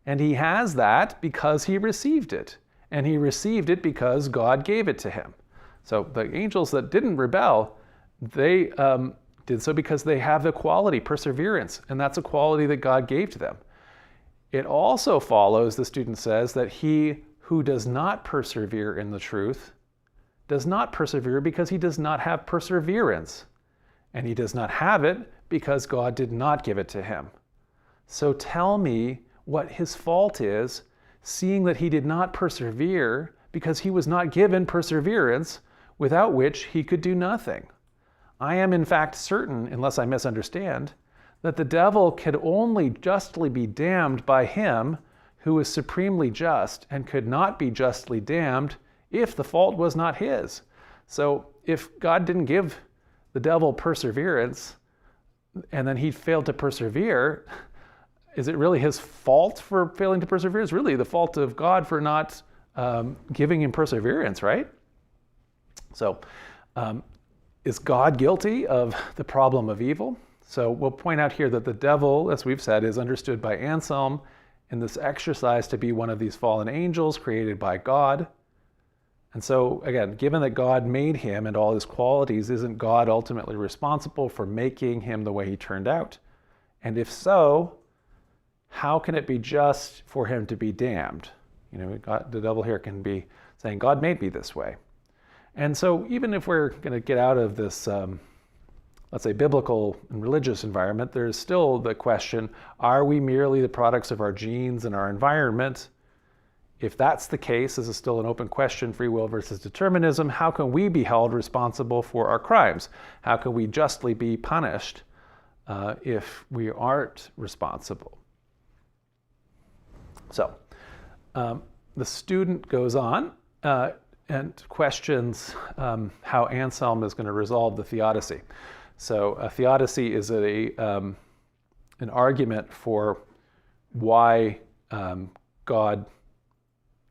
And he has that because he received it. And he received it because God gave it to him. So the angels that didn't rebel, they did so because they have the quality, perseverance, and that's a quality that God gave to them. It also follows, the student says, that he who does not persevere in the truth does not persevere because he does not have perseverance. And he does not have it because God did not give it to him. So tell me what his fault is, seeing that he did not persevere because he was not given perseverance, without which he could do nothing. I am in fact certain, unless I misunderstand, that the devil could only justly be damned by him who is supremely just and could not be justly damned if the fault was not his. So if God didn't give the devil perseverance and then he failed to persevere, is it really his fault for failing to persevere? It's really the fault of God for not giving him perseverance, right? So is God guilty of the problem of evil? So we'll point out here that the devil, as we've said, is understood by Anselm in this exercise to be one of these fallen angels created by God. And so, again, given that God made him and all his qualities, isn't God ultimately responsible for making him the way he turned out? And if so, how can it be just for him to be damned? You know, the devil here can be saying, God made me this way. And so even if we're going to get out of this, let's say, biblical and religious environment, there's still the question, are we merely the products of our genes and our environment? If that's the case, this is still an open question, free will versus determinism, how can we be held responsible for our crimes? How can we justly be punished if we aren't responsible? So the student goes on and questions how Anselm is going to resolve the Theodicy. So a Theodicy is an argument for why God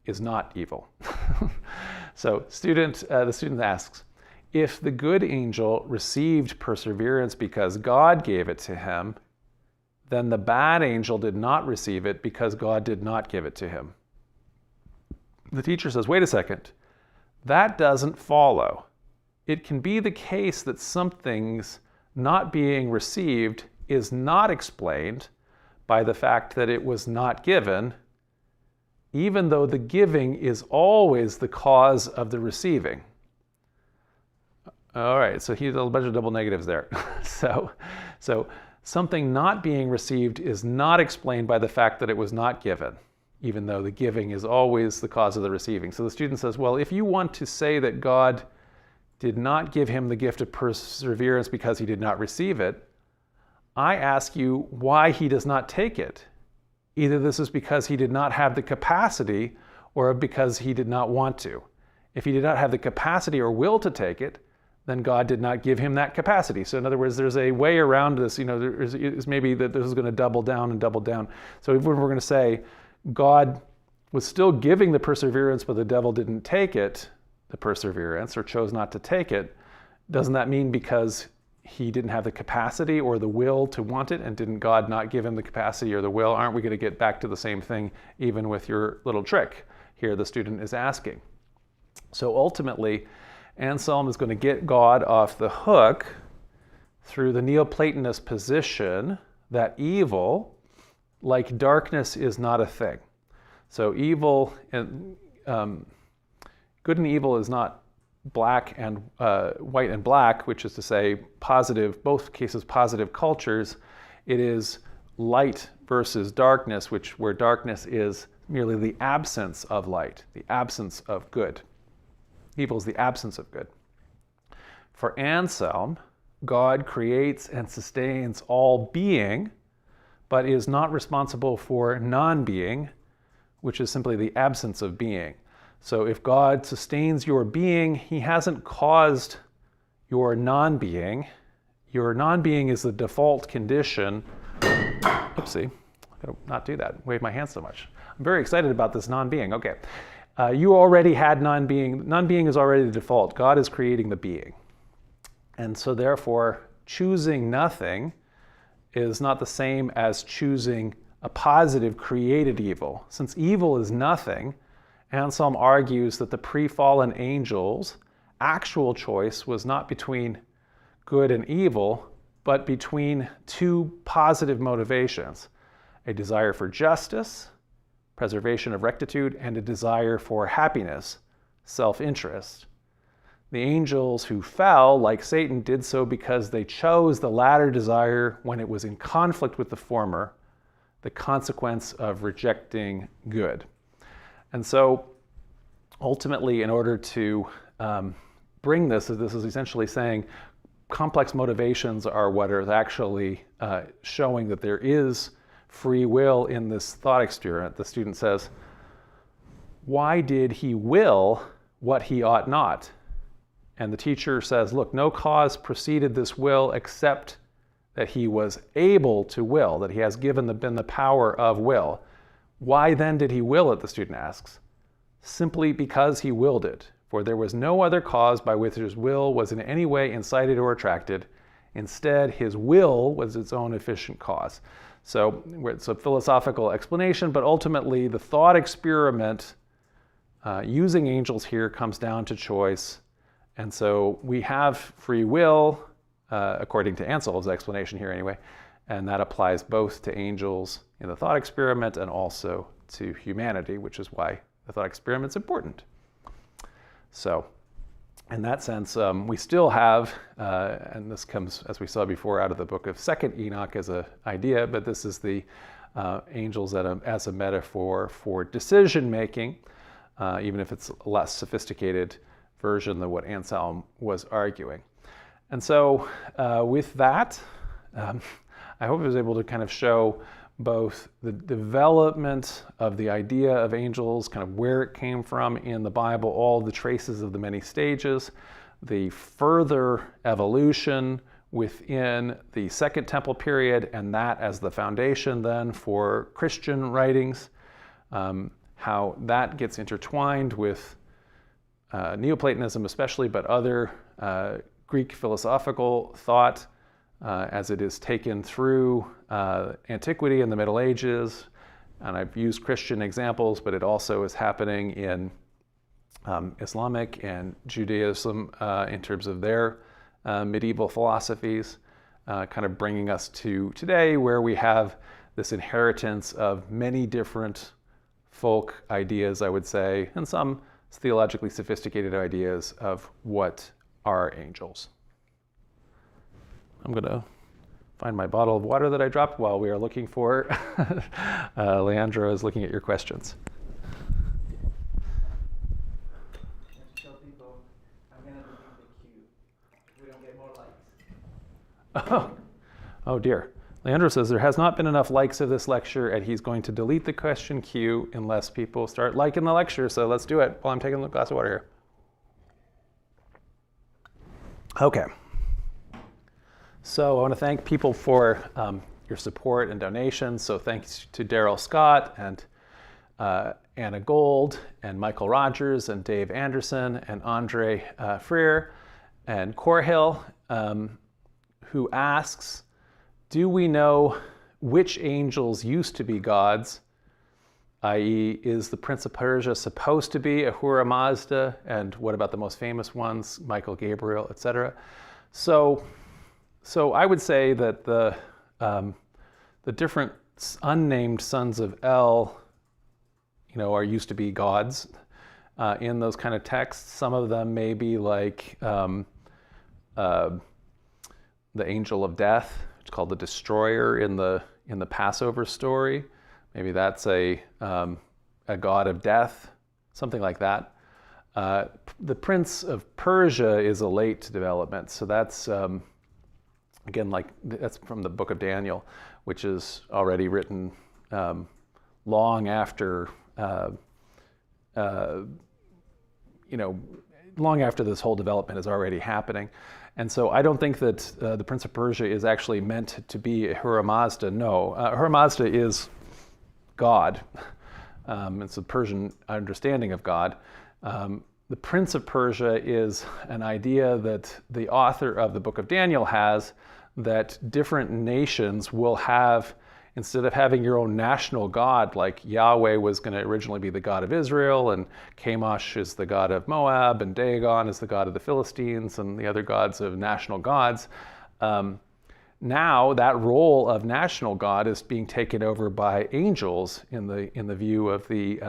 is not evil. So the student asks, if the good angel received perseverance because God gave it to him, then the bad angel did not receive it because God did not give it to him. The teacher says, wait a second, that doesn't follow. It can be the case that something's not being received is not explained by the fact that it was not given, even though the giving is always the cause of the receiving. All right, so he's a bunch of double negatives there. So something not being received is not explained by the fact that it was not given, even though the giving is always the cause of the receiving. So the student says, well, if you want to say that God did not give him the gift of perseverance because he did not receive it, I ask you why he does not take it. Either this is because he did not have the capacity or because he did not want to. If he did not have the capacity or will to take it, then God did not give him that capacity. So in other words, there's a way around this, there's maybe that this is going to double down and double down. So if we're going to say God was still giving the perseverance, but the devil didn't take it, the perseverance, or chose not to take it, doesn't that mean because he didn't have the capacity or the will to want it, and didn't God not give him the capacity or the will? Aren't we going to get back to the same thing even with your little trick here the student is asking? So ultimately, Anselm is going to get God off the hook through the Neoplatonist position that evil, like darkness, is not a thing. So evil and good and evil is not black and white and black, which is to say positive, both cases positive cultures. It is light versus darkness, where darkness is merely the absence of light, the absence of good. Evil is the absence of good. For Anselm, God creates and sustains all being, but is not responsible for non-being, which is simply the absence of being. So if God sustains your being, he hasn't caused your non-being. your non-being is the default condition. Oopsie, I gotta not do that, wave my hand so much. I'm very excited about this non-being. Okay, you already had non-being. Non-being is already the default. God is creating the being. And so therefore, choosing nothing is not the same as choosing a positive created evil. Since evil is nothing, Anselm argues that the pre-fallen angels' actual choice was not between good and evil, but between two positive motivations: a desire for justice, preservation of rectitude, and a desire for happiness, self-interest. The angels who fell, like Satan, did so because they chose the latter desire when it was in conflict with the former, the consequence of rejecting good. And so ultimately, in order to bring this is essentially saying complex motivations are what is actually showing that there is free will in this thought experiment. The student says, why did he will what he ought not? And the teacher says, look, no cause preceded this will except that he was able to will, that he has been the power of will. Why then did he will it, the student asks? Simply because he willed it, for there was no other cause by which his will was in any way incited or attracted. Instead, his will was its own efficient cause. So it's a philosophical explanation, but ultimately the thought experiment using angels here comes down to choice. And so we have free will, according to Anselm's explanation here anyway, and that applies both to angels in the thought experiment and also to humanity, which is why the thought experiment's important. So in that sense, we still have, and this comes, as we saw before, out of the book of 2nd Enoch as an idea, but this is the angels as a metaphor for decision-making, even if it's a less sophisticated version than what Anselm was arguing. And so with that, I hope I was able to kind of show both the development of the idea of angels, kind of where it came from in the Bible, all the traces of the many stages, the further evolution within the Second Temple period, and that as the foundation then for Christian writings, how that gets intertwined with Neoplatonism especially, but other Greek philosophical thought as it is taken through antiquity and the Middle Ages. And I've used Christian examples, but it also is happening in Islamic and Judaism in terms of their medieval philosophies, kind of bringing us to today where we have this inheritance of many different folk ideas, I would say, and some theologically sophisticated ideas of what are angels. I'm going to find my bottle of water that I dropped while we are looking for Leandro is looking at your questions. Tell people I'm going to delete the queue if we don't get more likes. Oh dear. Leandro says there has not been enough likes of this lecture and he's going to delete the question queue unless people start liking the lecture. So let's do it while I'm taking a glass of water here. Okay. So I want to thank people for your support and donations. So thanks to Daryl Scott and Anna Gold and Michael Rogers and Dave Anderson and Andre Freer and Corhill, who asks, do we know which angels used to be gods, i.e. is the Prince of Persia supposed to be Ahura Mazda, and what about the most famous ones, Michael, Gabriel, etc.? So I would say that the different unnamed sons of El, are used to be gods in those kind of texts. Some of them may be like the angel of death. It's called the destroyer in the Passover story. Maybe that's a god of death, something like that. The Prince of Persia is a late development, so that's again, that's from the Book of Daniel, which is already written long after long after this whole development is already happening. And so I don't think that the Prince of Persia is actually meant to be Ahura Mazda. No, Ahura Mazda is God. It's a Persian understanding of God. The Prince of Persia is an idea that the author of the Book of Daniel has, that different nations will have, instead of having your own national god, like Yahweh was going to originally be the god of Israel, and Chemosh is the god of Moab, and Dagon is the god of the Philistines, and the other gods of national gods. Now that role of national god is being taken over by angels in the view of the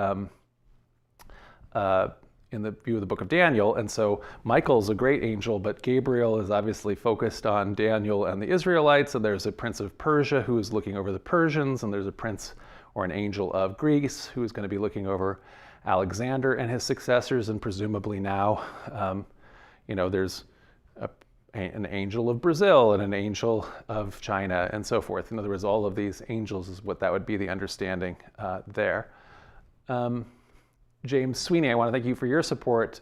Book of Daniel. And so Michael's a great angel, but Gabriel is obviously focused on Daniel and the Israelites, and there's a prince of Persia who is looking over the Persians, and there's a prince or an angel of Greece who is going to be looking over Alexander and his successors, and presumably now, there's an angel of Brazil and an angel of China and so forth. In other words, all of these angels is what that would be the understanding there. James Sweeney, I want to thank you for your support.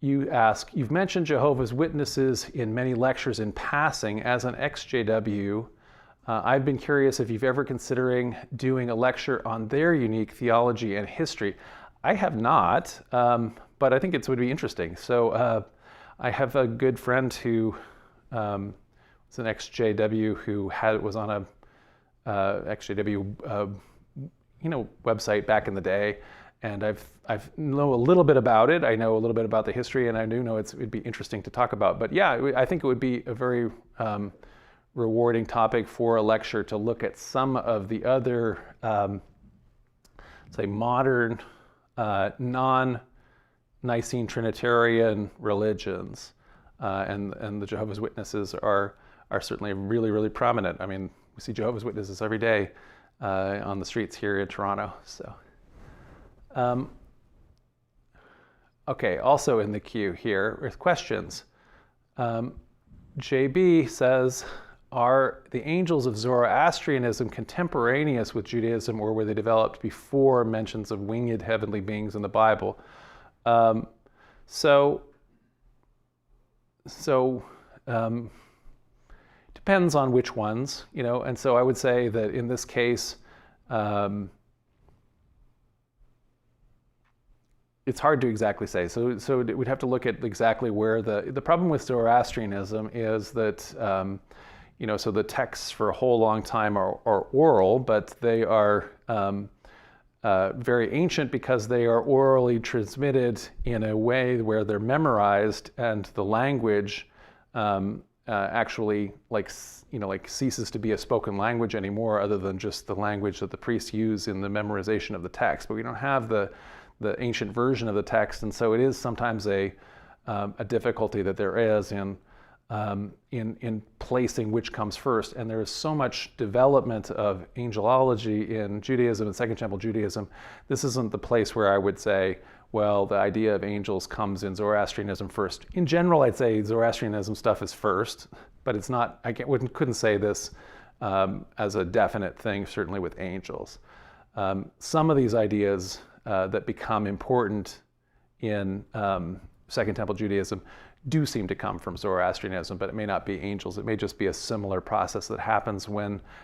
You ask, you've mentioned Jehovah's Witnesses in many lectures in passing. As an ex-JW, I've been curious if you've ever considering doing a lecture on their unique theology and history. I have not, but I think it would be interesting. So I have a good friend who was an ex-JW who was on a ex-JW website back in the day. And I've know a little bit about it. I know a little bit about the history, and I do know it'd be interesting to talk about. But yeah, I think it would be a very rewarding topic for a lecture to look at some of the other, say, modern, non-Nicene Trinitarian religions, and the Jehovah's Witnesses are certainly really, really prominent. I mean, we see Jehovah's Witnesses every day on the streets here in Toronto. So. Okay, also in the queue here with questions. JB says, are the angels of Zoroastrianism contemporaneous with Judaism, or were they developed before mentions of winged heavenly beings in the Bible? Depends on which ones, and so I would say that in this case, it's hard to exactly say. So we'd have to look at exactly where the problem with Zoroastrianism is that, so the texts for a whole long time are oral, but they are very ancient because they are orally transmitted in a way where they're memorized, and the language actually ceases to be a spoken language anymore, other than just the language that the priests use in the memorization of the text. But we don't have the ancient version of the text, and so it is sometimes a difficulty that there is in placing which comes first. And there is so much development of angelology in Judaism and Second Temple Judaism. This isn't the place where I would say, well, the idea of angels comes in Zoroastrianism first. In general, I'd say Zoroastrianism stuff is first, but it's not. Couldn't say this as a definite thing. Certainly with angels, some of these ideas that become important in Second Temple Judaism do seem to come from Zoroastrianism, but it may not be angels. It may just be a similar process that happens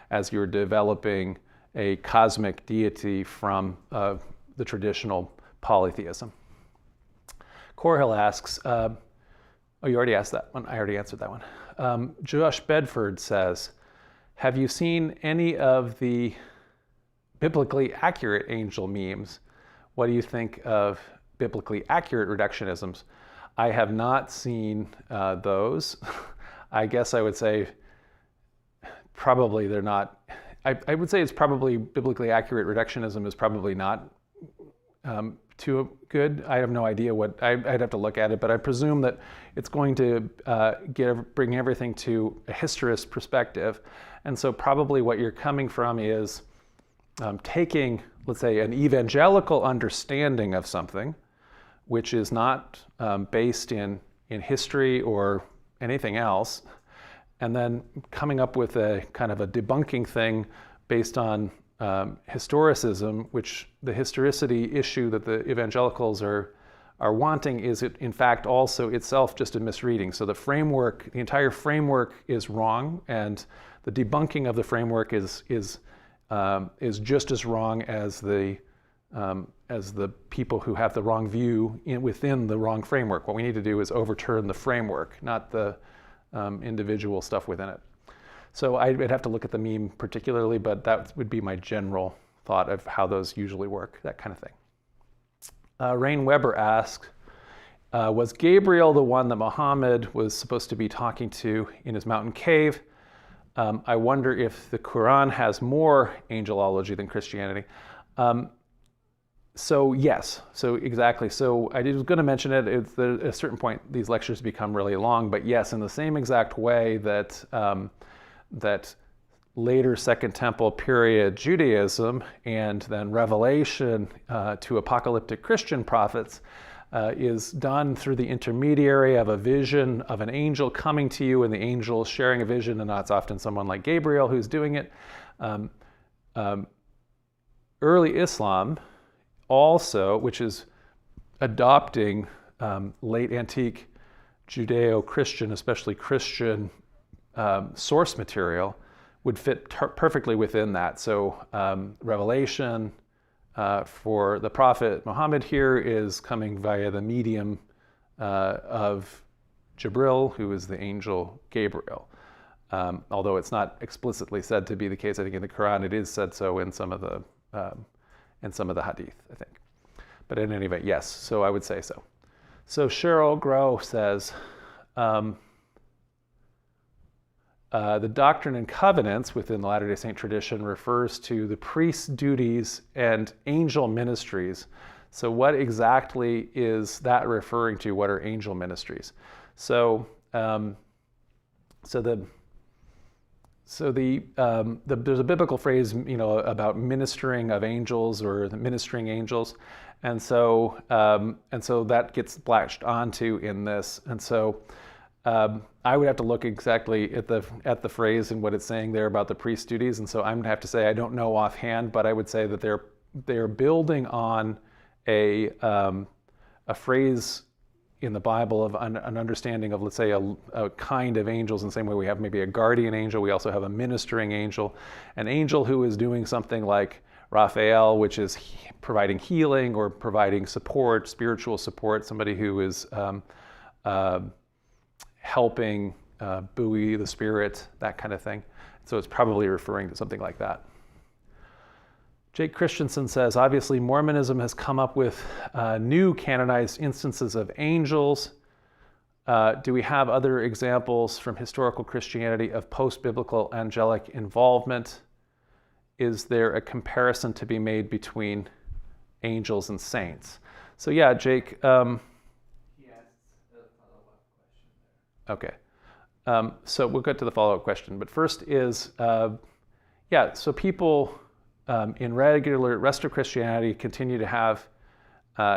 as you're developing a cosmic deity from the traditional polytheism. Corhill asks, oh, you already asked that one. I already answered that one. Josh Bedford says, have you seen any of the biblically accurate angel memes? What do you think of biblically accurate reductionisms? I have not seen those. I guess I would say probably they're not. I would say it's probably biblically accurate reductionism is probably not too good. I have no idea what, I'd have to look at it, but I presume that it's going to bring everything to a historist perspective. And so probably what you're coming from is taking, let's say, an evangelical understanding of something, which is not based in history or anything else, and then coming up with a kind of a debunking thing based on historicism, which the historicity issue that the evangelicals are are wanting is it in fact also itself just a misreading. So the framework, the entire framework is wrong, and the debunking of the framework is just as wrong as the people who have the wrong view within the wrong framework. What we need to do is overturn the framework, not the individual stuff within it. So I'd have to look at the meme particularly, but that would be my general thought of how those usually work, that kind of thing. Rain Weber asks, was Gabriel the one that Muhammad was supposed to be talking to in his mountain cave? I wonder if the Quran has more angelology than Christianity. So yes, so exactly. So I was going to mention it. At a certain point, these lectures become really long, but yes, in the same exact way that that later Second Temple period Judaism and then revelation to apocalyptic Christian prophets is done through the intermediary of a vision of an angel coming to you, and the angel sharing a vision, and that's often someone like Gabriel who's doing it. Early Islam also, which is adopting late antique Judeo-Christian, especially Christian source material, would fit perfectly within that. So revelation for the prophet Muhammad here is coming via the medium of Jibril, who is the angel Gabriel. Although it's not explicitly said to be the case, I think in the Quran it is said so in some of the hadith, I think. But in any event, yes, so I would say so. So Cheryl Grow says, the Doctrine and Covenants within the Latter-day Saint tradition refers to the priest's duties and angel ministries. So what exactly is that referring to? What are angel ministries? So, there's a biblical phrase, about ministering of angels or the ministering angels, and so that gets latched onto in this, and so. I would have to look exactly at the phrase and what it's saying there about the priest's duties, and so I'm gonna have to say I don't know offhand, but I would say that they're building on a phrase in the Bible of an understanding of, let's say, a kind of angels in the same way we have maybe a guardian angel. We also have a ministering angel, an angel who is doing something like Raphael, which is providing healing or providing support, spiritual support, somebody who is helping buoy the spirit, that kind of thing. So it's probably referring to something like that. Jake Christensen says, obviously Mormonism has come up with new canonized instances of angels. Do we have other examples from historical Christianity of post-biblical angelic involvement? Is there a comparison to be made between angels and saints? So yeah, Jake, okay, so we'll get to the follow-up question. But first is, so people in regular rest of Christianity continue to have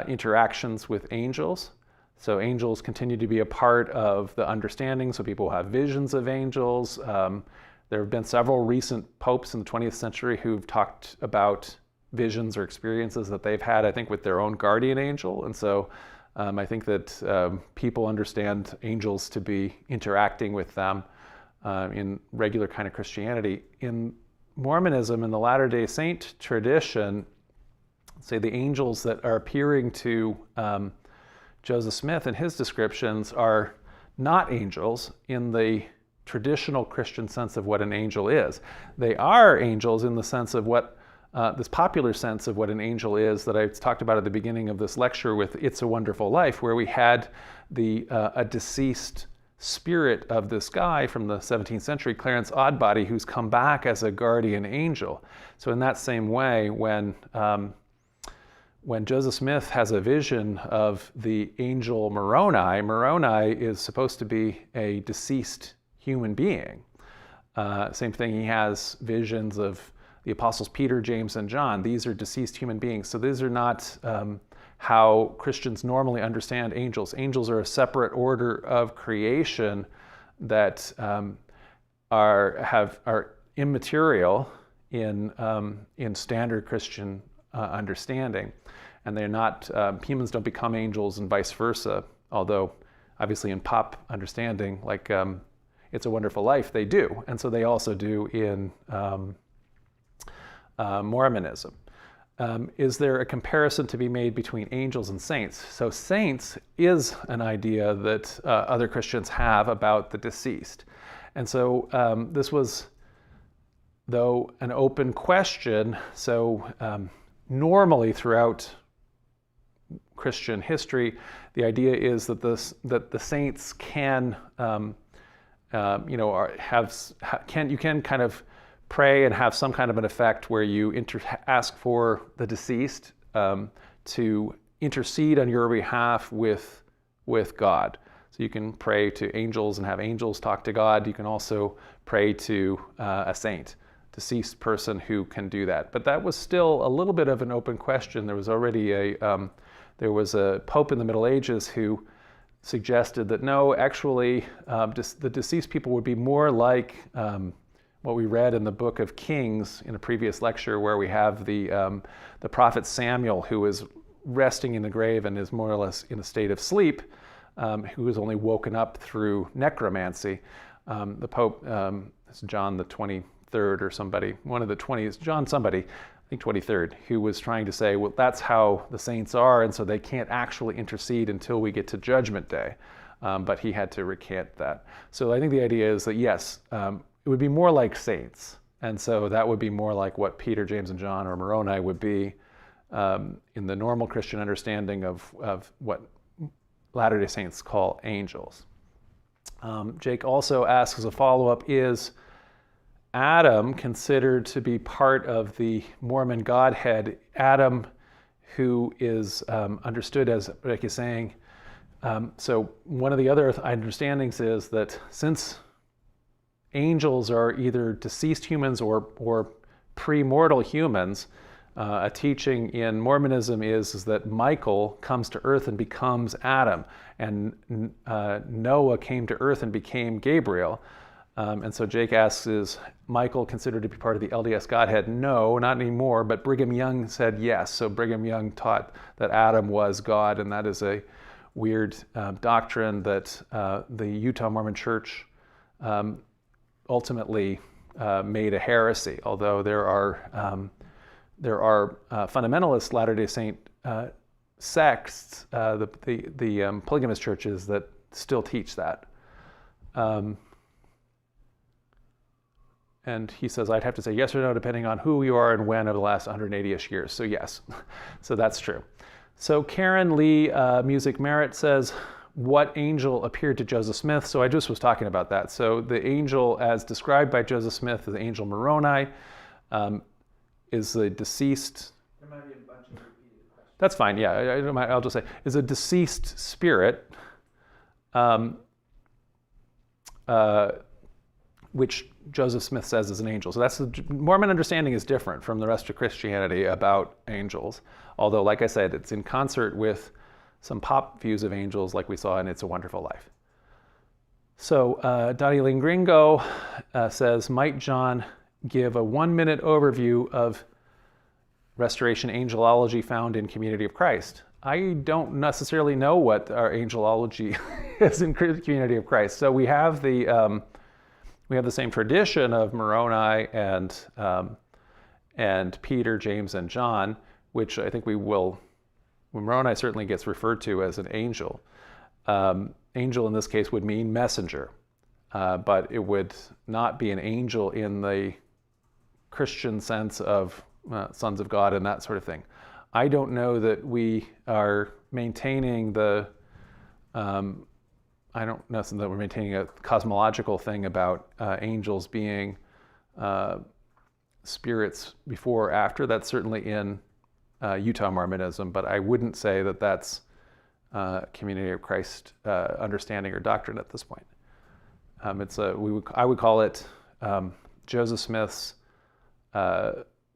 interactions with angels. So angels continue to be a part of the understanding. So people have visions of angels. There have been several recent popes in the 20th century who've talked about visions or experiences that they've had, I think, with their own guardian angel. And so I think that people understand angels to be interacting with them in regular kind of Christianity. In Mormonism, in the Latter-day Saint tradition, say the angels that are appearing to Joseph Smith in his descriptions are not angels in the traditional Christian sense of what an angel is. They are angels in the sense of what this popular sense of what an angel is that I talked about at the beginning of this lecture with It's a Wonderful Life, where we had a deceased spirit of this guy from the 17th century, Clarence Oddbody, who's come back as a guardian angel. So in that same way, when Joseph Smith has a vision of the angel Moroni, Moroni is supposed to be a deceased human being. Same thing, he has visions of the apostles Peter, James, and John. These are deceased human beings. So these are not how Christians normally understand angels. Angels are a separate order of creation that are immaterial in standard Christian understanding. and they're not, humans don't become angels and vice versa, although obviously in pop understanding, like It's a Wonderful Life, they do. And so they also do in Mormonism. Is there a comparison to be made between angels and saints? So saints is an idea that other Christians have about the deceased. And so this was, though, an open question. So normally throughout Christian history, the idea is that the saints can, you can kind of pray and have some kind of an effect where you ask for the deceased to intercede on your behalf with God. So you can pray to angels and have angels talk to God. You can also pray to a saint, deceased person who can do that. But that was still a little bit of an open question. There was already there was a pope in the Middle Ages who suggested that no, actually, the deceased people would be more like what we read in the Book of Kings in a previous lecture, where we have the prophet Samuel, who is resting in the grave and is more or less in a state of sleep, who is only woken up through necromancy. The Pope, it's John the 23rd or somebody, one of the 20s, John somebody, I think 23rd, who was trying to say, well, that's how the saints are, and so they can't actually intercede until we get to Judgment Day. But he had to recant that. So I think the idea is that, yes, it would be more like saints. And so that would be more like what Peter, James, and John or Moroni would be in the normal Christian understanding of what Latter-day Saints call angels. Jake also asks as a follow-up, is Adam considered to be part of the Mormon Godhead? Adam, who is understood as Rick is saying. So one of the other understandings is that since angels are either deceased humans or pre-mortal humans, a teaching in Mormonism is that Michael comes to earth and becomes Adam, and Noah came to earth and became Gabriel. And so Jake asks, is Michael considered to be part of the LDS Godhead? No, not anymore, but Brigham Young said yes. So Brigham Young taught that Adam was God, and that is a weird doctrine that the Utah Mormon Church ultimately made a heresy, although there are fundamentalist Latter-day Saint sects, the polygamous churches that still teach that. And he says, I'd have to say yes or no, depending on who you are and when over the last 180-ish years. So yes, so that's true. So Karen Lee Music Merit says, what angel appeared to Joseph Smith? So I just was talking about that. So the angel as described by Joseph Smith, the angel Moroni, is the deceased. There might be a bunch of repeated questions. That's fine, yeah. I'll just say, is a deceased spirit, which Joseph Smith says is an angel. So that's the Mormon understanding is different from the rest of Christianity about angels. Although, like I said, it's in concert with some pop views of angels like we saw in It's a Wonderful Life. So Dottie Ling Gringo says, might John give a 1-minute overview of restoration angelology found in Community of Christ? I don't necessarily know what our angelology is in Community of Christ. So we have the same tradition of Moroni and Peter, James, and John, which I think we will. Moroni certainly gets referred to as an angel. Angel in this case would mean messenger, but it would not be an angel in the Christian sense of sons of God and that sort of thing. I don't know that we are maintaining I don't know that we're maintaining a cosmological thing about angels being spirits before or after. That's certainly in Utah Mormonism, but I wouldn't say that that's Community of Christ understanding or doctrine at this point. I would call it Joseph Smith's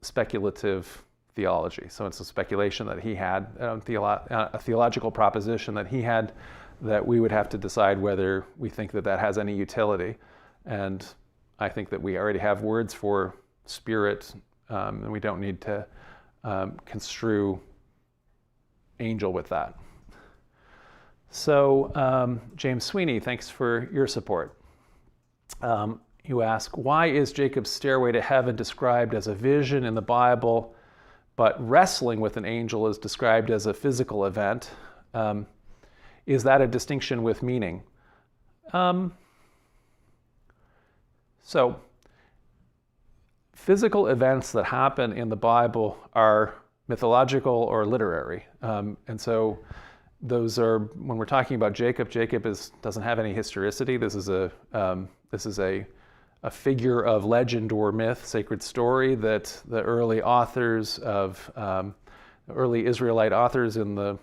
speculative theology. So it's a speculation that he had, a theological proposition that he had, that we would have to decide whether we think that that has any utility. And I think that we already have words for spirit, and we don't need to construe angel with that. So James Sweeney, thanks for your support. You ask, why is Jacob's stairway to heaven described as a vision in the Bible, but wrestling with an angel is described as a physical event? Is that a distinction with meaning? So, physical events that happen in the Bible are mythological or literary. And so those are, when we're talking about Jacob, doesn't have any historicity. This is a figure of legend or myth, sacred story that the early authors of, early Israelite authors in the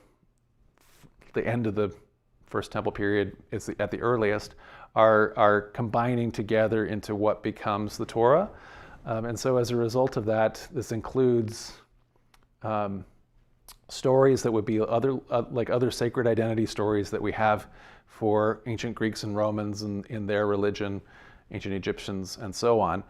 end of the First Temple period, is at the earliest, are combining together into what becomes the Torah. And so as a result of that, this includes stories that would be like other sacred identity stories that we have for ancient Greeks and Romans and in their religion, ancient Egyptians, and so on.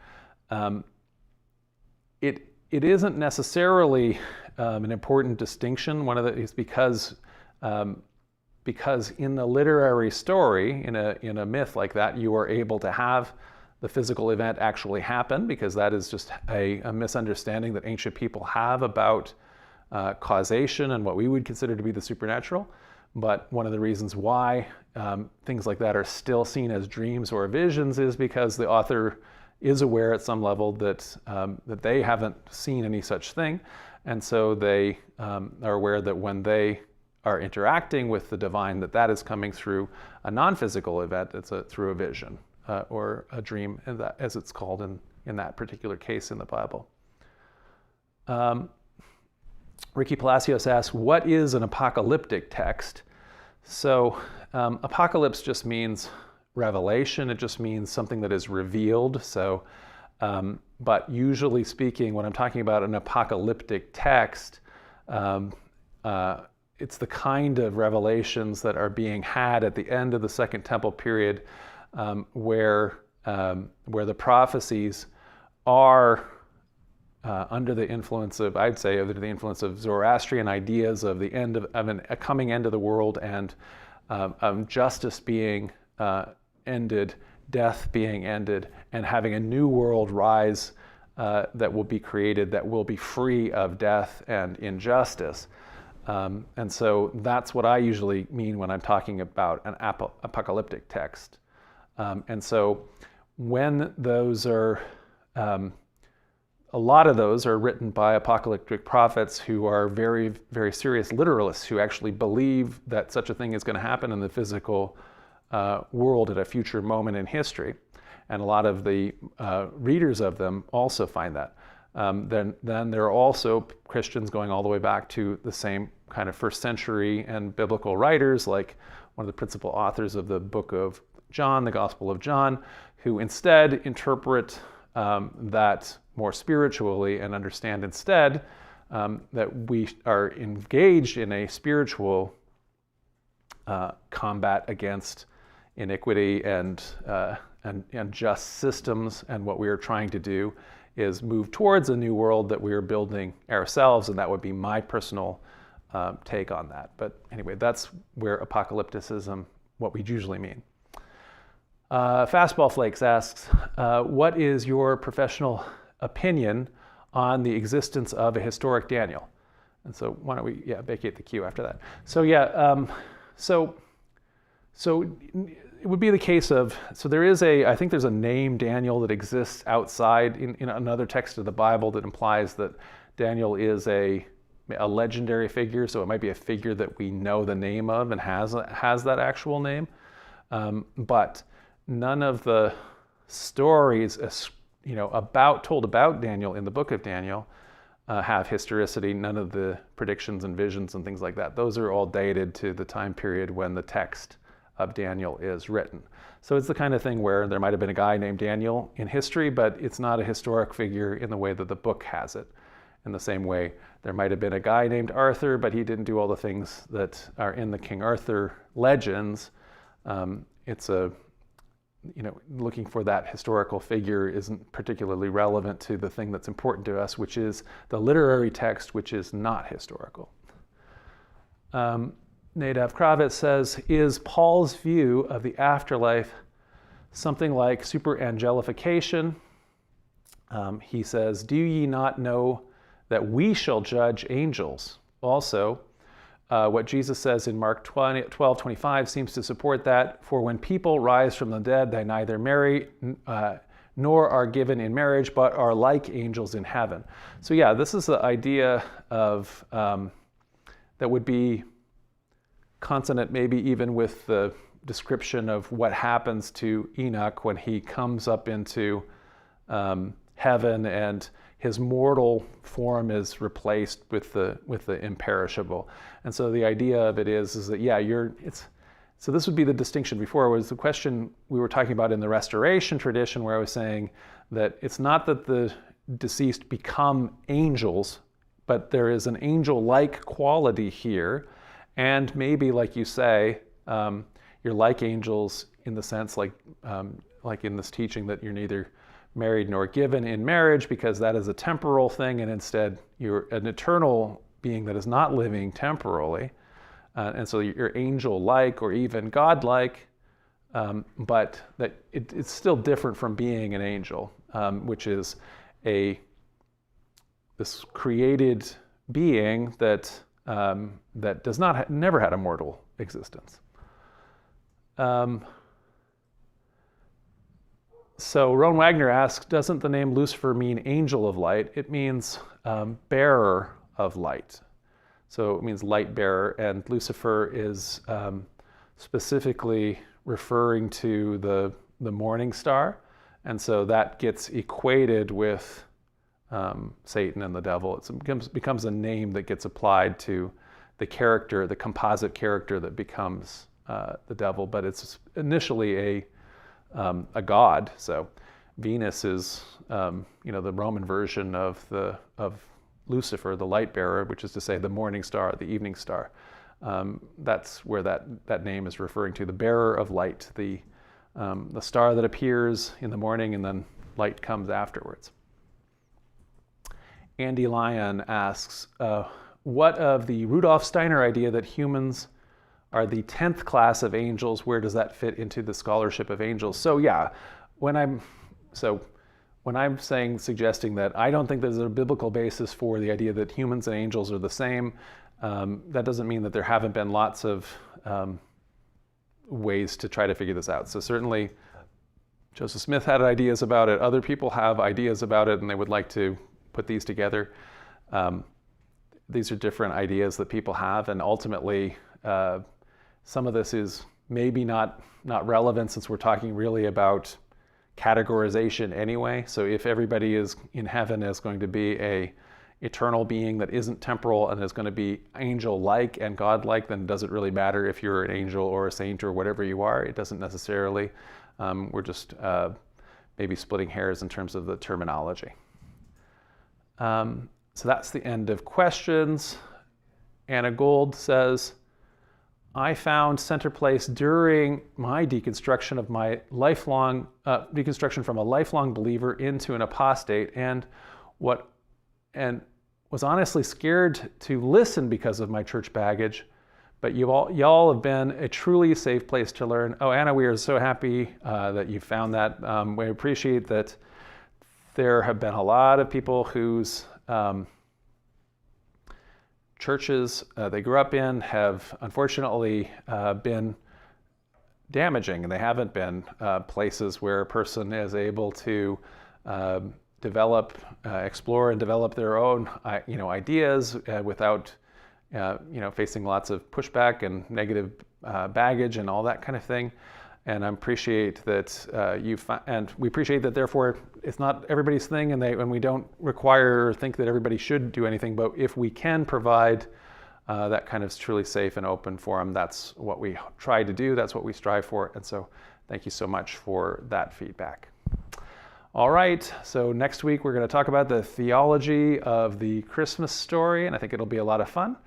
It isn't necessarily an important distinction. One of the is because in the literary story, in a myth like that, you are able to have the physical event actually happen, because that is just a misunderstanding that ancient people have about causation and what we would consider to be the supernatural. But one of the reasons why things like that are still seen as dreams or visions is because the author is aware at some level that they haven't seen any such thing. And so they are aware that when they are interacting with the divine, that is coming through a non-physical event. It's through a vision or a dream, as it's called in that particular case in the Bible. Ricky Palacios asks, what is an apocalyptic text? So apocalypse just means revelation. It just means something that is revealed. So, but usually speaking, when I'm talking about an apocalyptic text, it's the kind of revelations that are being had at the end of the Second Temple period, where the prophecies are under the influence of, I'd say, under the influence of Zoroastrian ideas of the end of a coming end of the world, and justice being ended, death being ended, and having a new world rise that will be created that will be free of death and injustice. And so that's what I usually mean when I'm talking about an apocalyptic text. And so when those are, a lot of those are written by apocalyptic prophets who are very, very serious literalists who actually believe that such a thing is going to happen in the physical world at a future moment in history. And a lot of the readers of them also find that. Then there are also Christians going all the way back to the same kind of first century and biblical writers, like one of the principal authors of the Book of John, the Gospel of John, who instead interpret that more spiritually and understand instead that we are engaged in a spiritual combat against iniquity and just systems, and what we are trying to do is move towards a new world that we are building ourselves, and that would be my personal take on that. But anyway, that's where apocalypticism, what we usually mean. Fastball Flakes asks, what is your professional opinion on the existence of a historic Daniel? And so why don't we vacate the queue after that. So so it would be the case of, so there is I think there's a name Daniel that exists outside in another text of the Bible that implies that Daniel is a legendary figure, so it might be a figure that we know the name of and has that actual name. But none of the stories told about Daniel in the Book of Daniel have historicity. None of the predictions and visions and things like that. Those are all dated to the time period when the text of Daniel is written. So it's the kind of thing where there might have been a guy named Daniel in history, but it's not a historic figure in the way that the book has it. In the same way, there might have been a guy named Arthur, but he didn't do all the things that are in the King Arthur legends. Looking for that historical figure isn't particularly relevant to the thing that's important to us, which is the literary text, which is not historical. Nadav Kravitz says, is Paul's view of the afterlife something like superangelification? He says, do ye not know that we shall judge angels? Also, what Jesus says in Mark 12:25 seems to support that. For when people rise from the dead, they neither marry nor are given in marriage, but are like angels in heaven. So yeah, this is the idea of that would be consonant maybe even with the description of what happens to Enoch when he comes up into heaven and his mortal form is replaced with the imperishable. And so the idea of it is that yeah, so this would be the distinction before, was the question we were talking about in the Restoration tradition, where I was saying that it's not that the deceased become angels, but there is an angel-like quality here. And maybe, like you say, you're like angels in the sense like in this teaching that you're neither married nor given in marriage, because that is a temporal thing, and instead you're an eternal being that is not living temporally. And so you're angel-like or even God-like, but that it's still different from being an angel, which is this created being that does not never had a mortal existence. So Rowan Wagner asks, doesn't the name Lucifer mean angel of light? It means bearer of light. So it means light bearer, and Lucifer is specifically referring to the morning star, and so that gets equated with Satan and the devil. It becomes a name that gets applied to the character, the composite character that becomes the devil, but it's initially a god. So Venus is the Roman version of Lucifer, the light bearer, which is to say the morning star, the evening star. That's where that name is referring to, the bearer of light, the star that appears in the morning and then light comes afterwards. Andy Lyon asks, what of the Rudolf Steiner idea that humans are the 10th class of angels? Where does that fit into the scholarship of angels? So yeah, when I'm suggesting that I don't think there's a biblical basis for the idea that humans and angels are the same, that doesn't mean that there haven't been lots of ways to try to figure this out. So certainly Joseph Smith had ideas about it, other people have ideas about it, and they would like to put these together. These are different ideas that people have, and ultimately some of this is maybe not relevant, since we're talking really about categorization anyway. So if everybody is in heaven is going to be a eternal being that isn't temporal and is going to be angel-like and God-like, then does it really matter if you're an angel or a saint or whatever you are? It doesn't necessarily. We're just maybe splitting hairs in terms of the terminology. So that's the end of questions. Anna Gold says, I found center place during my deconstruction of my lifelong deconstruction from a lifelong believer into an apostate, and was honestly scared to listen because of my church baggage. But y'all have been a truly safe place to learn. Oh, Anna, we are so happy that you found that. We appreciate that. There have been a lot of people whose churches they grew up in have unfortunately been damaging, and they haven't been places where a person is able to develop, explore and develop their own ideas without facing lots of pushback and negative baggage and all that kind of thing. And I appreciate that and we appreciate that. Therefore, it's not everybody's thing, and we don't require or think that everybody should do anything. But if we can provide that kind of truly safe and open forum, that's what we try to do. That's what we strive for. And so, thank you so much for that feedback. All right. So next week we're going to talk about the theology of the Christmas story, and I think it'll be a lot of fun.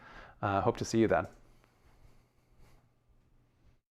Hope to see you then.